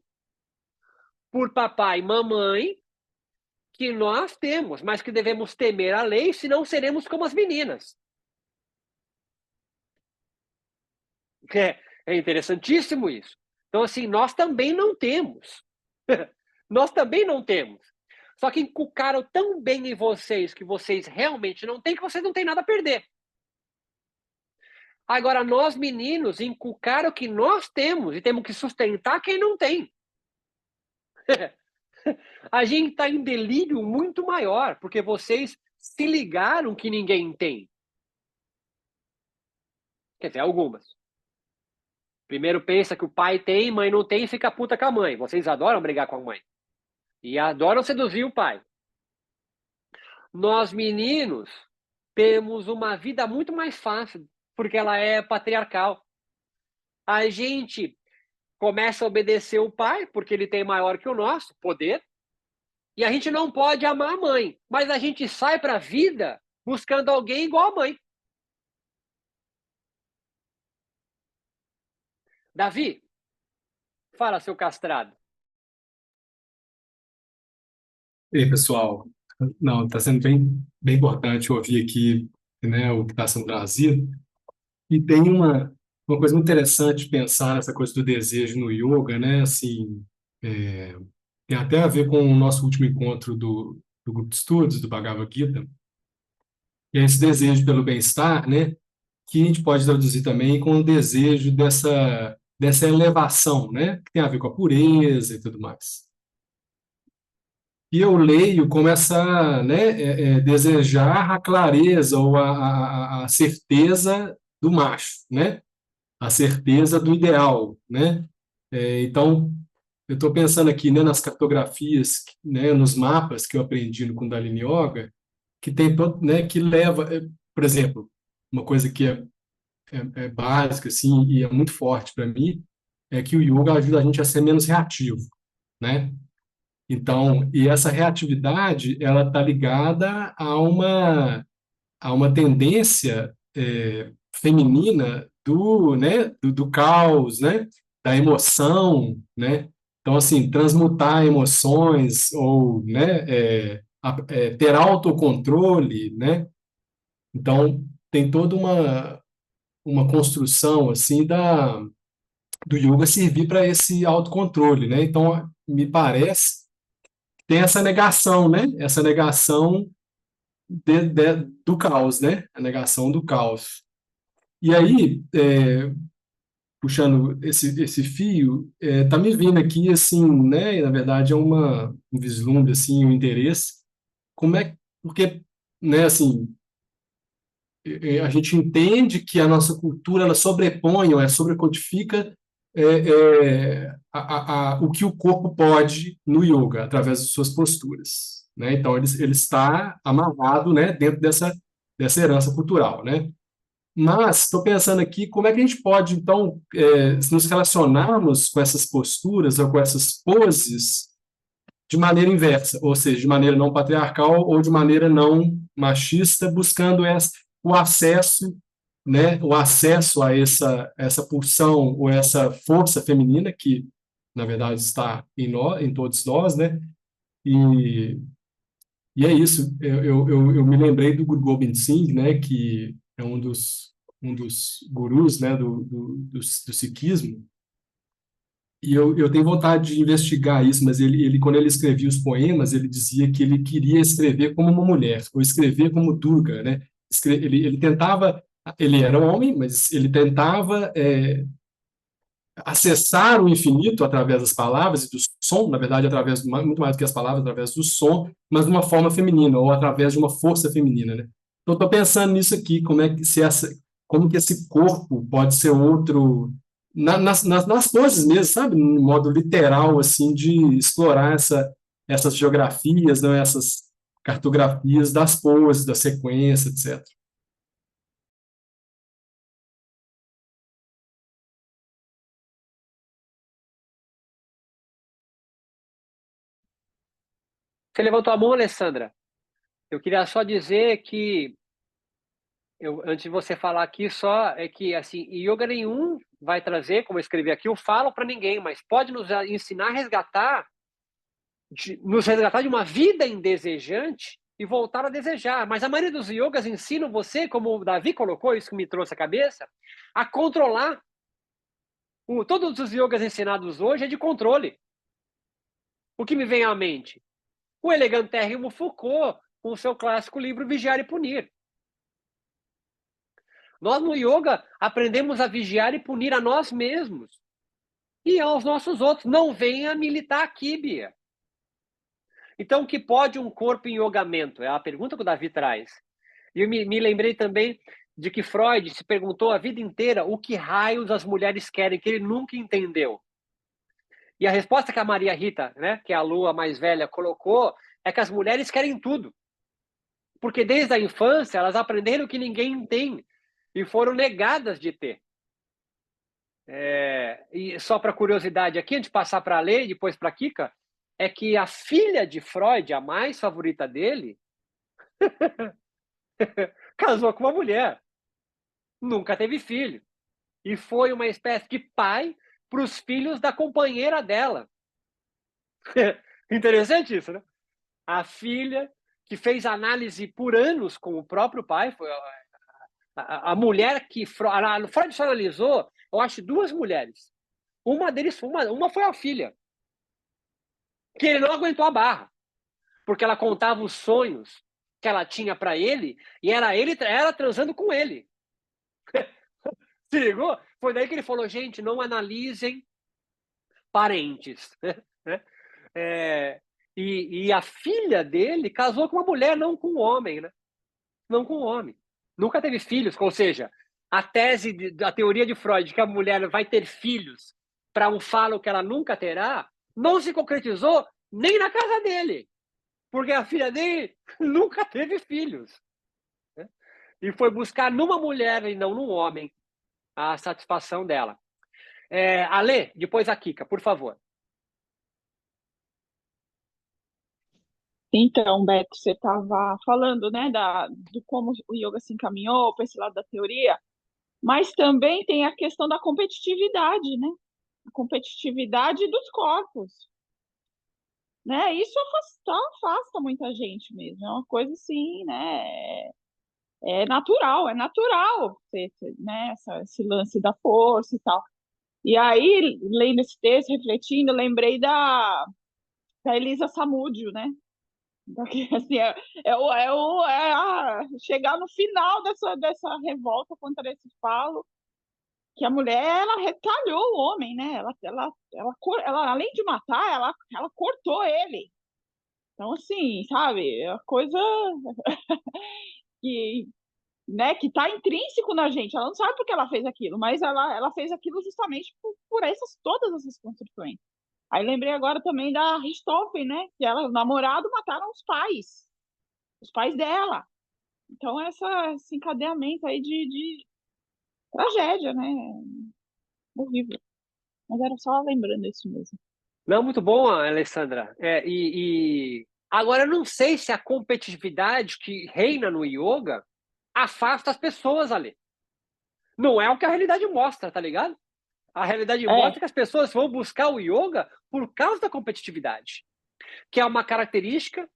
por papai e mamãe que nós temos, mas que devemos temer a lei, senão seremos como as meninas. É interessantíssimo isso. Então, assim, nós também não temos. Nós também não temos. Só que inculcaram tão bem em vocês que vocês realmente não têm, que vocês não têm nada a perder. Agora, nós meninos inculcaram que nós temos e temos que sustentar quem não tem. A gente está em delírio muito maior, porque vocês se ligaram que ninguém tem. Quer dizer, algumas. Primeiro pensa que o pai tem, mãe não tem, e fica puta com a mãe. Vocês adoram brigar com a mãe. E adoram seduzir o pai. Nós, meninos, temos uma vida muito mais fácil, porque ela é patriarcal. A gente começa a obedecer o pai, porque ele tem maior que o nosso poder, e a gente não pode amar a mãe, mas a gente sai para a vida buscando alguém igual a mãe. Davi, fala, seu castrado. E aí, pessoal, não, está sendo bem importante ouvir aqui, né, o que está sendo trazido. E tem uma coisa muito interessante pensar nessa coisa do desejo no yoga, né? Assim, tem até a ver com o nosso último encontro do grupo de estudos, do Bhagavad Gita, e é esse desejo pelo bem-estar, né? Que a gente pode traduzir também com o desejo dessa elevação, né? Que tem a ver com a pureza e tudo mais. E eu leio como essa, né, desejar a clareza ou a certeza do macho, né? A certeza do ideal, né? Então, eu estou pensando aqui, né, nas cartografias, né, nos mapas que eu aprendi no Kundalini Yoga, que tem todo, né, que leva, por exemplo, uma coisa que é básica assim e é muito forte para mim é que o yoga ajuda a gente a ser menos reativo, né? Então, e essa reatividade, ela está ligada a uma tendência feminina do caos, né? Da emoção, né? Então, assim, transmutar emoções ou, né? Ter autocontrole, né? Então, tem toda uma construção, assim, do yoga servir para esse autocontrole, né? Então, me parece tem essa negação, né? Essa negação do caos, né? A negação do caos. E aí, puxando esse fio, tá me vindo aqui, assim, né? E, na verdade, é um vislumbre, assim, um interesse. Porque, né, assim, a gente entende que a nossa cultura, ela sobrepõe, ou sobrecodifica o que o corpo pode no yoga, através de suas posturas, né? Então, ele está amarrado, né, dentro dessa herança cultural, né? Mas estou pensando aqui como é que a gente pode, então, nos relacionarmos com essas posturas ou com essas poses de maneira inversa, ou seja, de maneira não patriarcal ou de maneira não machista, buscando o acesso, né, o acesso a essa pulsão ou essa força feminina que, na verdade, está em todos nós, né? E é isso. Eu me lembrei do Guru Gobind Singh, né, que é um dos gurus, né, do sikhismo. E eu tenho vontade de investigar isso, mas quando ele escrevia os poemas, ele dizia que ele queria escrever como uma mulher, ou escrever como Durga, né? Ele tentava, ele era homem, mas ele tentava acessar o infinito através das palavras e do som, na verdade, muito mais do que as palavras, através do som, mas de uma forma feminina, ou através de uma força feminina, né? Então, estou pensando nisso aqui, como que esse corpo pode ser outro, nas poses mesmo, sabe? No modo literal, assim, de explorar essas geografias, né? Essas cartografias das poses, da sequência, etc. Você levantou a mão, Alessandra? Eu queria só dizer que, antes de você falar aqui, só é que, assim, yoga nenhum vai trazer, como eu escrevi aqui, eu falo para ninguém, mas pode nos ensinar a resgatar, nos resgatar de uma vida indesejante e voltar a desejar. Mas a maioria dos yogas ensinam você, como o Davi colocou, isso que me trouxe à cabeça, a controlar. Todos os yogas ensinados hoje é de controle. O que me vem à mente? O elegantérrimo Foucault, com o seu clássico livro Vigiar e Punir. Nós, no yoga, aprendemos a vigiar e punir a nós mesmos e aos nossos outros. Não venha militar aqui, Bia. Então, o que pode um corpo em yogamento? É a pergunta que o Davi traz. E eu me lembrei também de que Freud se perguntou a vida inteira o que raios as mulheres querem, que ele nunca entendeu. E a resposta que a Maria Rita, né, que é a Lua mais velha, colocou é que as mulheres querem tudo. Porque desde a infância elas aprenderam que ninguém tem e foram negadas de ter. E só para curiosidade aqui, antes de passar para a Lei, depois para a Kika, é que a filha de Freud, a mais favorita dele, casou com uma mulher. Nunca teve filho. E foi uma espécie de pai para os filhos da companheira dela. Interessante isso, né? A filha que fez análise por anos com o próprio pai, foi a mulher que Freud só analisou, eu acho, 2 mulheres. Uma foi a filha, que ele não aguentou a barra, porque ela contava os sonhos que ela tinha para ele e era ela transando com ele. Se ligou? Foi daí que ele falou, gente, não analisem parentes. E a filha dele casou com uma mulher, não com um homem, né? Não com um homem. Nunca teve filhos, ou seja, a teoria de Freud que a mulher vai ter filhos para um falo que ela nunca terá, não se concretizou nem na casa dele, porque a filha dele nunca teve filhos. Né? E foi buscar numa mulher e não num homem a satisfação dela. Ale, depois a Kika, por favor. Então, Beto, você estava falando, né, de como o yoga se encaminhou para esse lado da teoria, mas também tem a questão da competitividade, né? A competitividade dos corpos, né? Isso afasta muita gente mesmo. É uma coisa assim, né? É natural, né? Esse lance da força e tal. E aí, lendo esse texto, refletindo, lembrei da Elisa Samúdio, né? Porque, assim, chegar no final dessa revolta contra esse falo, que a mulher, ela retalhou o homem, né? Ela além de matar, ela cortou ele. Então, assim, sabe, é uma coisa que, né, que tá intrínseco na gente. Ela não sabe por que ela fez aquilo, mas ela fez aquilo justamente por todas essas construções. Aí lembrei agora também da Richthofen, né? Que ela, o namorado, mataram os pais dela. Então, esse encadeamento aí de tragédia, né? Horrível. Mas era só lembrando isso mesmo. Não, muito bom, Alessandra. Agora, eu não sei se a competitividade que reina no yoga afasta as pessoas ali. Não é o que a realidade mostra, tá ligado? A realidade mostra que as pessoas vão buscar o yoga por causa da competitividade, que é uma característica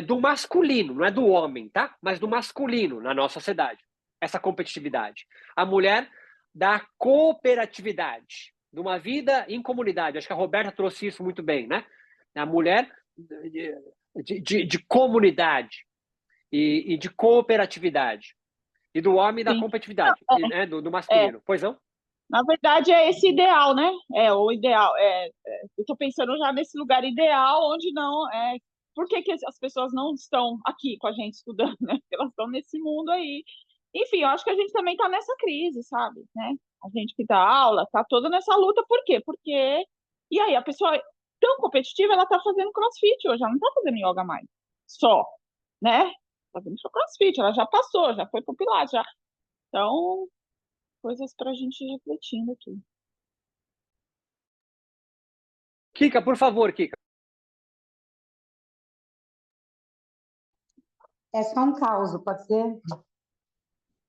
do masculino, não é do homem, tá? Mas do masculino na nossa sociedade, essa competitividade. A mulher da cooperatividade, de uma vida em comunidade. Acho que a Roberta trouxe isso muito bem, né? A mulher de comunidade e de cooperatividade. E do homem da competitividade, né? do masculino. Pois não? Na verdade, é esse ideal, né? O ideal. Eu estou pensando já nesse lugar ideal onde não. Por que as pessoas não estão aqui com a gente estudando, né? Elas estão nesse mundo aí. Enfim, eu acho que a gente também está nessa crise, sabe? Né? A gente que dá aula está toda nessa luta. Por quê? Porque. E aí, a pessoa tão competitiva, ela está fazendo crossfit hoje, ela não está fazendo yoga mais. Só. Né? Está fazendo só crossfit, ela já passou, já foi pro Pilates, já. Então, coisas para a gente ir refletindo aqui. Kika, por favor, Kika. É só um caos, pode ser?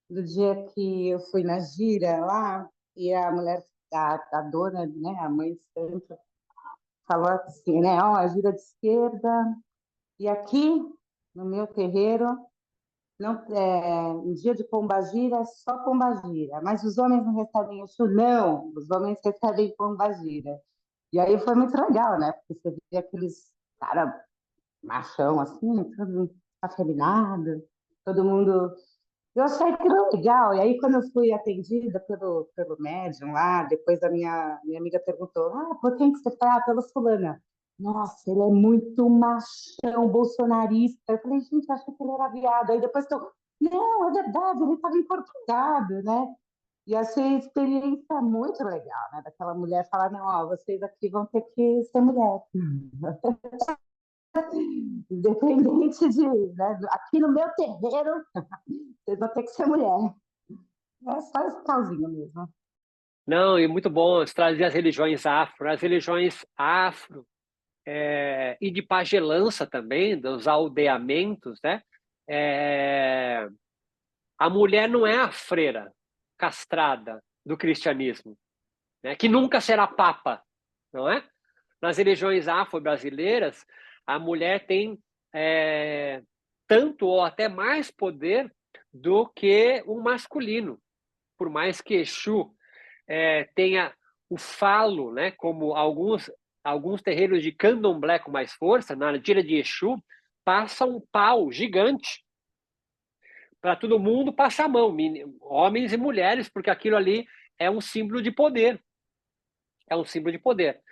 Do dia que eu fui na gira lá, e a mulher, a dona, né, a mãe de santo, falou assim, né, ó, a gira de esquerda, e aqui, no meu terreiro, não, em dia de pombagira, é só pombagira, mas os homens não recebem isso, não, os homens recebem pombagira. E aí foi muito legal, né, porque você via aqueles cara machão, assim, todo afeminado, todo mundo. Eu achei aquilo legal. E aí, quando eu fui atendida pelo médium lá, depois a minha amiga perguntou: Ah, por quem que você foi? Ah, pelo fulana. Nossa, ele é muito machão, bolsonarista. Eu falei, gente, eu achei que ele era viado. Aí depois que eu. Não, é verdade, ele estava incorporado, né? E achei a experiência muito legal, né? Daquela mulher falar: Não, ó, vocês aqui vão ter que ser mulher. Independente de, né, aqui no meu terreiro, vocês vão ter que ser mulher. É só esse calzinho mesmo. Não, e muito bom trazer as religiões afro. As religiões afro e de pagelança também, dos aldeamentos, né? É, a mulher não é a freira castrada do cristianismo, né? Que nunca será papa, não é? Nas religiões afro-brasileiras, a mulher tem tanto ou até mais poder do que o masculino. Por mais que Exu tenha o falo, né, como alguns terreiros de candomblé com mais força, na tira de Exu, passa um pau gigante para todo mundo passar a mão, homens e mulheres, porque aquilo ali é um símbolo de poder. É um símbolo de poder.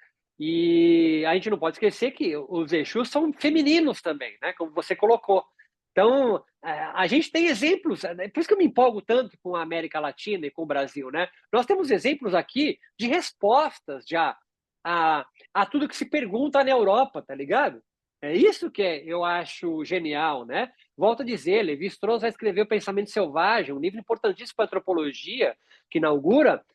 E a gente não pode esquecer que os Exus são femininos também, né? Como você colocou. Então, a gente tem exemplos, por isso que eu me empolgo tanto com a América Latina e com o Brasil, né? Nós temos exemplos aqui de respostas já a tudo que se pergunta na Europa, tá ligado? É isso que eu acho genial, né? Volto a dizer, Levi-Strauss vai escrever O Pensamento Selvagem, um livro importantíssimo para a antropologia, que inaugura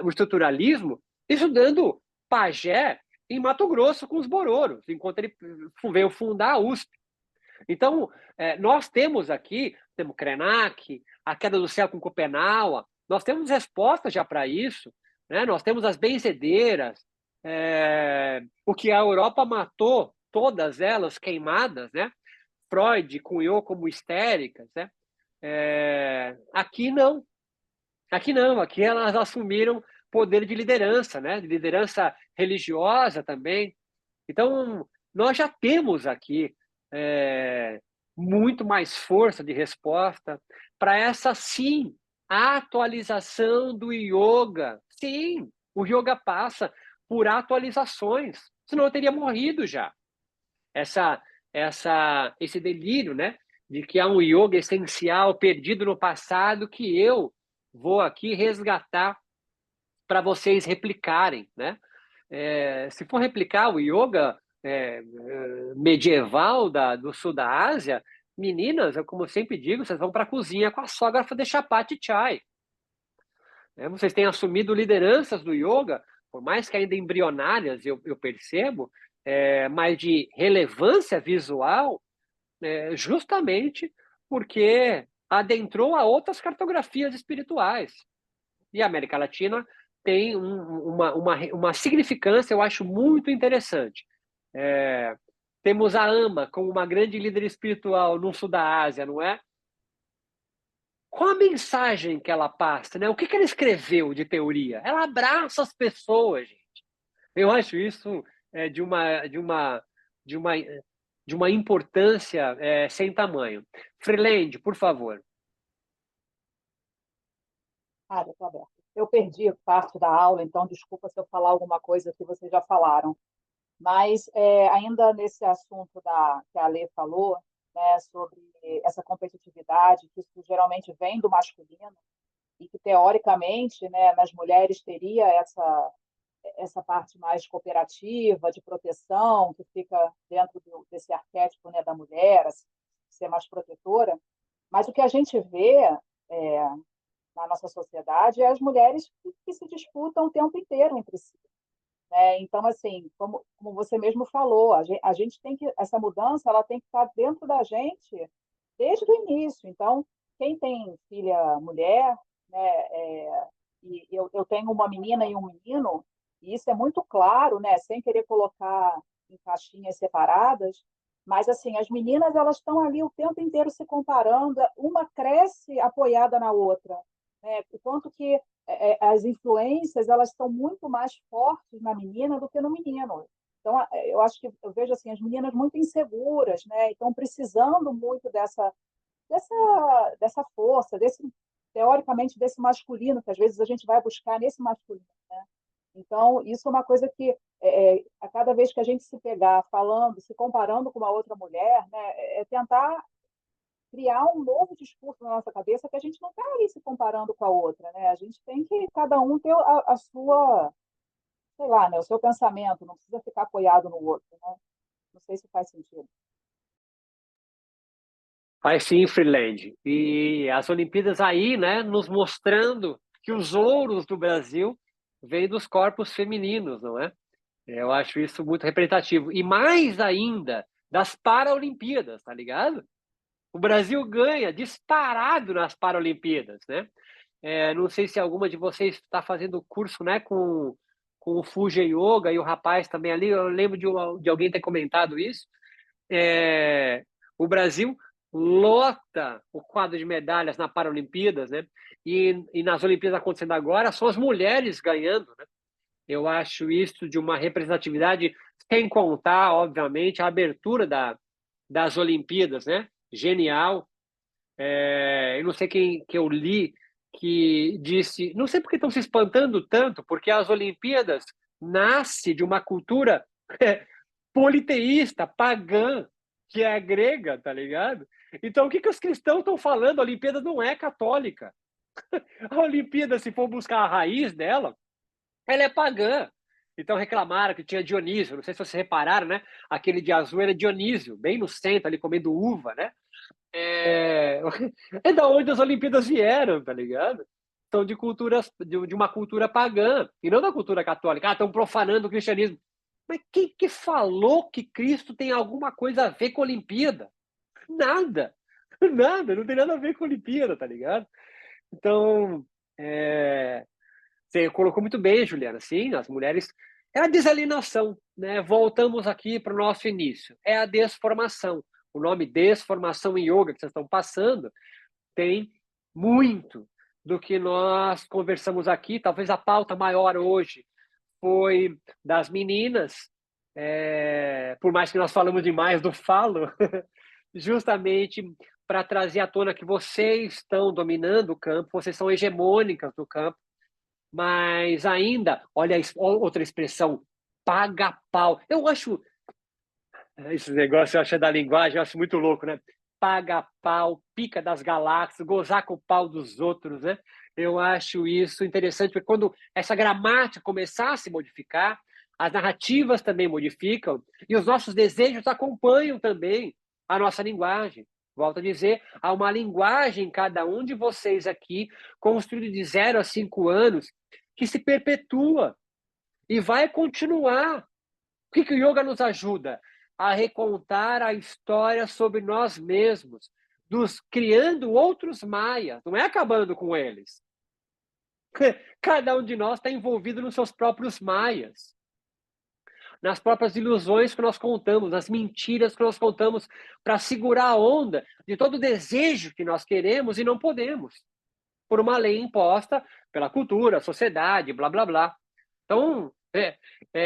o estruturalismo, estudando pajé em Mato Grosso com os Bororos, enquanto ele veio fundar a USP. Então, nós temos aqui, temos Krenak, a queda do céu com Copenaua, nós temos respostas já para isso, né? Nós temos as benzedeiras, o que a Europa matou, todas elas queimadas, né? Freud cunhou como histéricas, né? Aqui não, aqui elas assumiram poder de liderança, né? De liderança religiosa também. Então, nós já temos aqui muito mais força de resposta para essa, sim, atualização do yoga. Sim, o yoga passa por atualizações, senão eu teria morrido já. Esse delírio, né, de que há um yoga essencial perdido no passado que eu vou aqui resgatar para vocês replicarem, né? Se for replicar o yoga medieval do sul da Ásia, meninas, eu como sempre digo, vocês vão para a cozinha com a sogra fazer chapati chai. Vocês têm assumido lideranças do yoga, por mais que ainda embrionárias, eu percebo, mas de relevância visual, justamente porque adentrou a outras cartografias espirituais. E a América Latina tem uma significância, eu acho, muito interessante. Temos a Ama como uma grande líder espiritual no sul da Ásia, não é? Qual a mensagem que ela passa, né? O que ela escreveu de teoria? Ela abraça as pessoas, gente. Eu acho isso de uma importância sem tamanho. Freeland, por favor. Eu tô aberta. Eu perdi parte da aula, então desculpa se eu falar alguma coisa que vocês já falaram. Mas ainda nesse assunto que a Lê falou, né, sobre essa competitividade, que isso geralmente vem do masculino, e que, teoricamente, né, nas mulheres teria essa parte mais cooperativa, de proteção, que fica dentro desse arquétipo, né, da mulher, assim, ser mais protetora. Mas o que a gente vê na nossa sociedade é as mulheres que se disputam o tempo inteiro entre si. Então, assim, como você mesmo falou, a gente tem que, essa mudança ela tem que estar dentro da gente desde o início. Então, quem tem filha mulher, né, e eu tenho uma menina e um menino, e isso é muito claro, né, sem querer colocar em caixinhas separadas, mas assim, as meninas elas estão ali o tempo inteiro se comparando, uma cresce apoiada na outra, né? O quanto que as influências elas estão muito mais fortes na menina do que no menino. Então, eu acho que eu vejo assim as meninas muito inseguras, né? Estão precisando muito dessa força, teoricamente desse masculino que às vezes a gente vai buscar nesse masculino, né? Então, isso é uma coisa que a cada vez que a gente se pegar falando, se comparando com uma outra mulher, né, é tentar criar um novo discurso na nossa cabeça que a gente não está ali se comparando com a outra, né? A gente tem que cada um ter a sua, sei lá, né, o seu pensamento, não precisa ficar apoiado no outro, né? Não sei se faz sentido. Faz sim, Freeland. E as Olimpíadas aí, né, nos mostrando que os ouros do Brasil vêm dos corpos femininos, não é? Eu acho isso muito representativo. E mais ainda, das Paralimpíadas, tá ligado? O Brasil ganha disparado nas Paralimpíadas, né? Não sei se alguma de vocês está fazendo curso, né, com o Fuji Yoga e o rapaz também ali. Eu lembro de alguém ter comentado isso. O Brasil lota o quadro de medalhas na Paralimpíadas, né? E nas Olimpíadas acontecendo agora, são as mulheres ganhando, né? Eu acho isso de uma representatividade, sem contar, obviamente, a abertura das Olimpíadas, né? Genial. Eu não sei quem que eu li que disse, não sei por que estão se espantando tanto, porque as Olimpíadas nasce de uma cultura politeísta, pagã, que é a grega, tá ligado? Então, o que os cristãos estão falando? A Olimpíada não é católica. A Olimpíada, se for buscar a raiz dela, ela é pagã. Então reclamaram que tinha Dionísio, não sei se vocês repararam, né? Aquele de azul era Dionísio, bem no centro, ali comendo uva, né? É da onde as Olimpíadas vieram, tá ligado? São de culturas, de uma cultura pagã, e não da cultura católica. Estão profanando o cristianismo. Mas quem que falou que Cristo tem alguma coisa a ver com a Olimpíada? Nada. Nada, não tem nada a ver com a Olimpíada, tá ligado? Então, você colocou muito bem, Juliana. Sim, as mulheres. É a desalienação, né? Voltamos aqui para o nosso início. É a desformação. O nome desformação em yoga que vocês estão passando tem muito do que nós conversamos aqui. Talvez a pauta maior hoje foi das meninas, por mais que nós falamos demais do falo, justamente para trazer à tona que vocês estão dominando o campo, vocês são hegemônicas no campo, mas ainda, olha outra expressão, paga pau. Eu acho, esse negócio eu acho da linguagem, eu acho muito louco, né? Paga pau, pica das galáxias, gozar com o pau dos outros, né? Eu acho isso interessante, porque quando essa gramática começar a se modificar, as narrativas também modificam e os nossos desejos acompanham também a nossa linguagem. Volto a dizer, há uma linguagem em cada um de vocês aqui, construído de 0 a 5 anos, que se perpetua e vai continuar. O que o yoga nos ajuda? A recontar a história sobre nós mesmos, criando outros maias, não é acabando com eles. Cada um de nós está envolvido nos seus próprios maias, nas próprias ilusões que nós contamos, nas mentiras que nós contamos para segurar a onda de todo o desejo que nós queremos e não podemos, por uma lei imposta pela cultura, sociedade, blá, blá, blá. Então,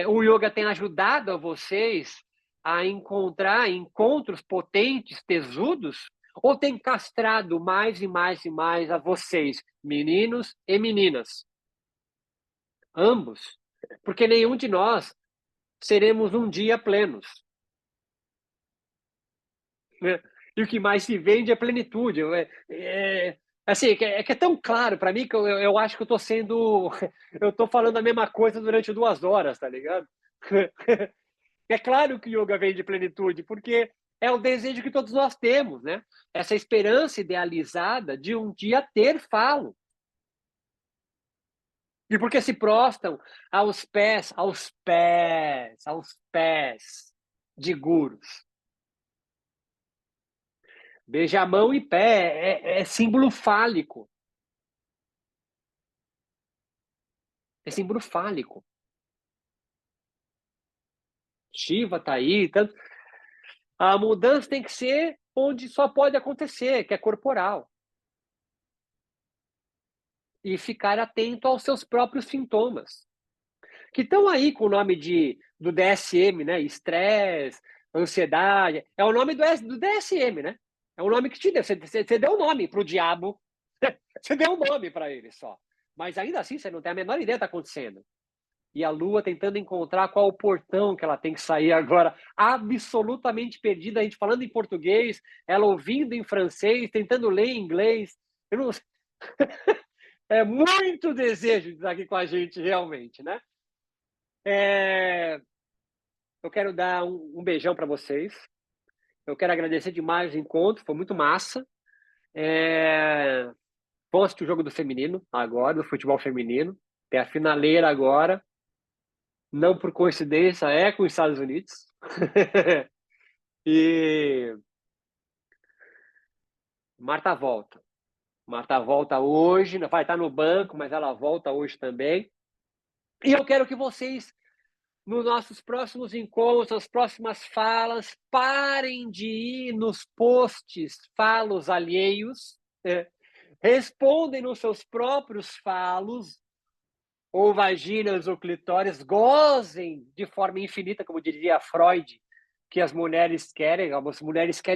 o yoga tem ajudado a vocês a encontrar encontros potentes, tesudos, ou tem castrado mais e mais e mais a vocês, meninos e meninas? Ambos. Porque nenhum de nós seremos um dia plenos. E o que mais se vende é plenitude. Assim, que é tão claro para mim que eu acho que eu estou sendo... Eu estou falando a mesma coisa durante 2 horas, tá ligado? É claro que o yoga vem de plenitude, porque é o desejo que todos nós temos, né? Essa esperança idealizada de um dia ter falo. E porque se prostam aos pés de gurus. Beija a mão e pé. É símbolo fálico. É símbolo fálico. Shiva está aí. Tanto... A mudança tem que ser onde só pode acontecer, que é corporal. E ficar atento aos seus próprios sintomas. Que estão aí com o nome do DSM, né? Estresse, ansiedade. É o nome do DSM, né? É o nome que te deu. Você deu um nome para o diabo. Você deu um nome para ele só. Mas ainda assim, você não tem a menor ideia do que está acontecendo. E a Lua tentando encontrar qual o portão que ela tem que sair agora, absolutamente perdida, a gente falando em português, ela ouvindo em francês, tentando ler em inglês. Eu não... É muito desejo de estar aqui com a gente, realmente, né? Eu quero dar um beijão para vocês. Eu quero agradecer demais o encontro, foi muito massa. Vamos assistir o jogo do feminino agora, do futebol feminino. Tem a finaleira agora. Não por coincidência, é com os Estados Unidos. E Marta volta. Marta volta hoje, vai estar no banco, mas ela volta hoje também. E eu quero que vocês, nos nossos próximos encontros, nas próximas falas, parem de ir nos posts falos alheios, respondem nos seus próprios falos, ou vaginas ou clitóris, gozem de forma infinita, como diria Freud, que as mulheres querem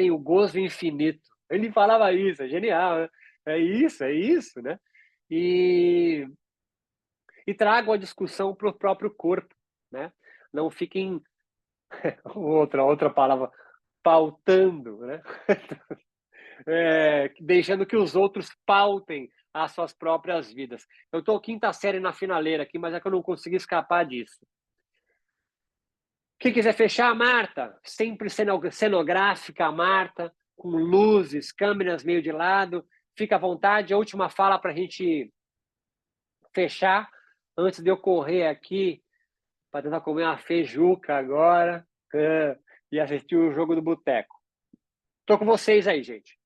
o gozo infinito. Ele falava isso, é genial, né? É isso, né? E tragam a discussão para o próprio corpo, né? Não fiquem, outra palavra, pautando, né? Deixando que os outros pautem as suas próprias vidas. Eu estou quinta série na finaleira aqui, mas é que eu não consegui escapar disso. Quem quiser fechar, Marta, sempre cenográfica, Marta, com luzes, câmeras meio de lado. Fica à vontade. A última fala para a gente fechar, antes de eu correr aqui para tentar comer uma feijuca agora e assistir o jogo do boteco. Estou com vocês aí, gente.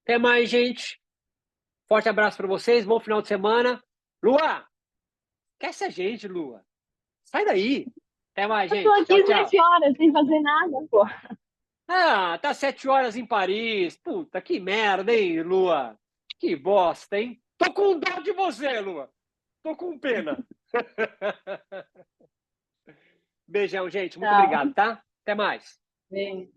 Até mais, gente. Forte abraço para vocês. Bom final de semana. Lua, esquece a gente, Lua. Sai daí. Até mais, gente. Eu tô aqui Tchau, tchau. 7 horas sem fazer nada, pô. Tá 7 horas em Paris. Puta, que merda, hein, Lua? Que bosta, hein? Tô com dó de você, Lua. Tô com pena. Beijão, gente. Muito obrigado, tá? Até mais. Beijo.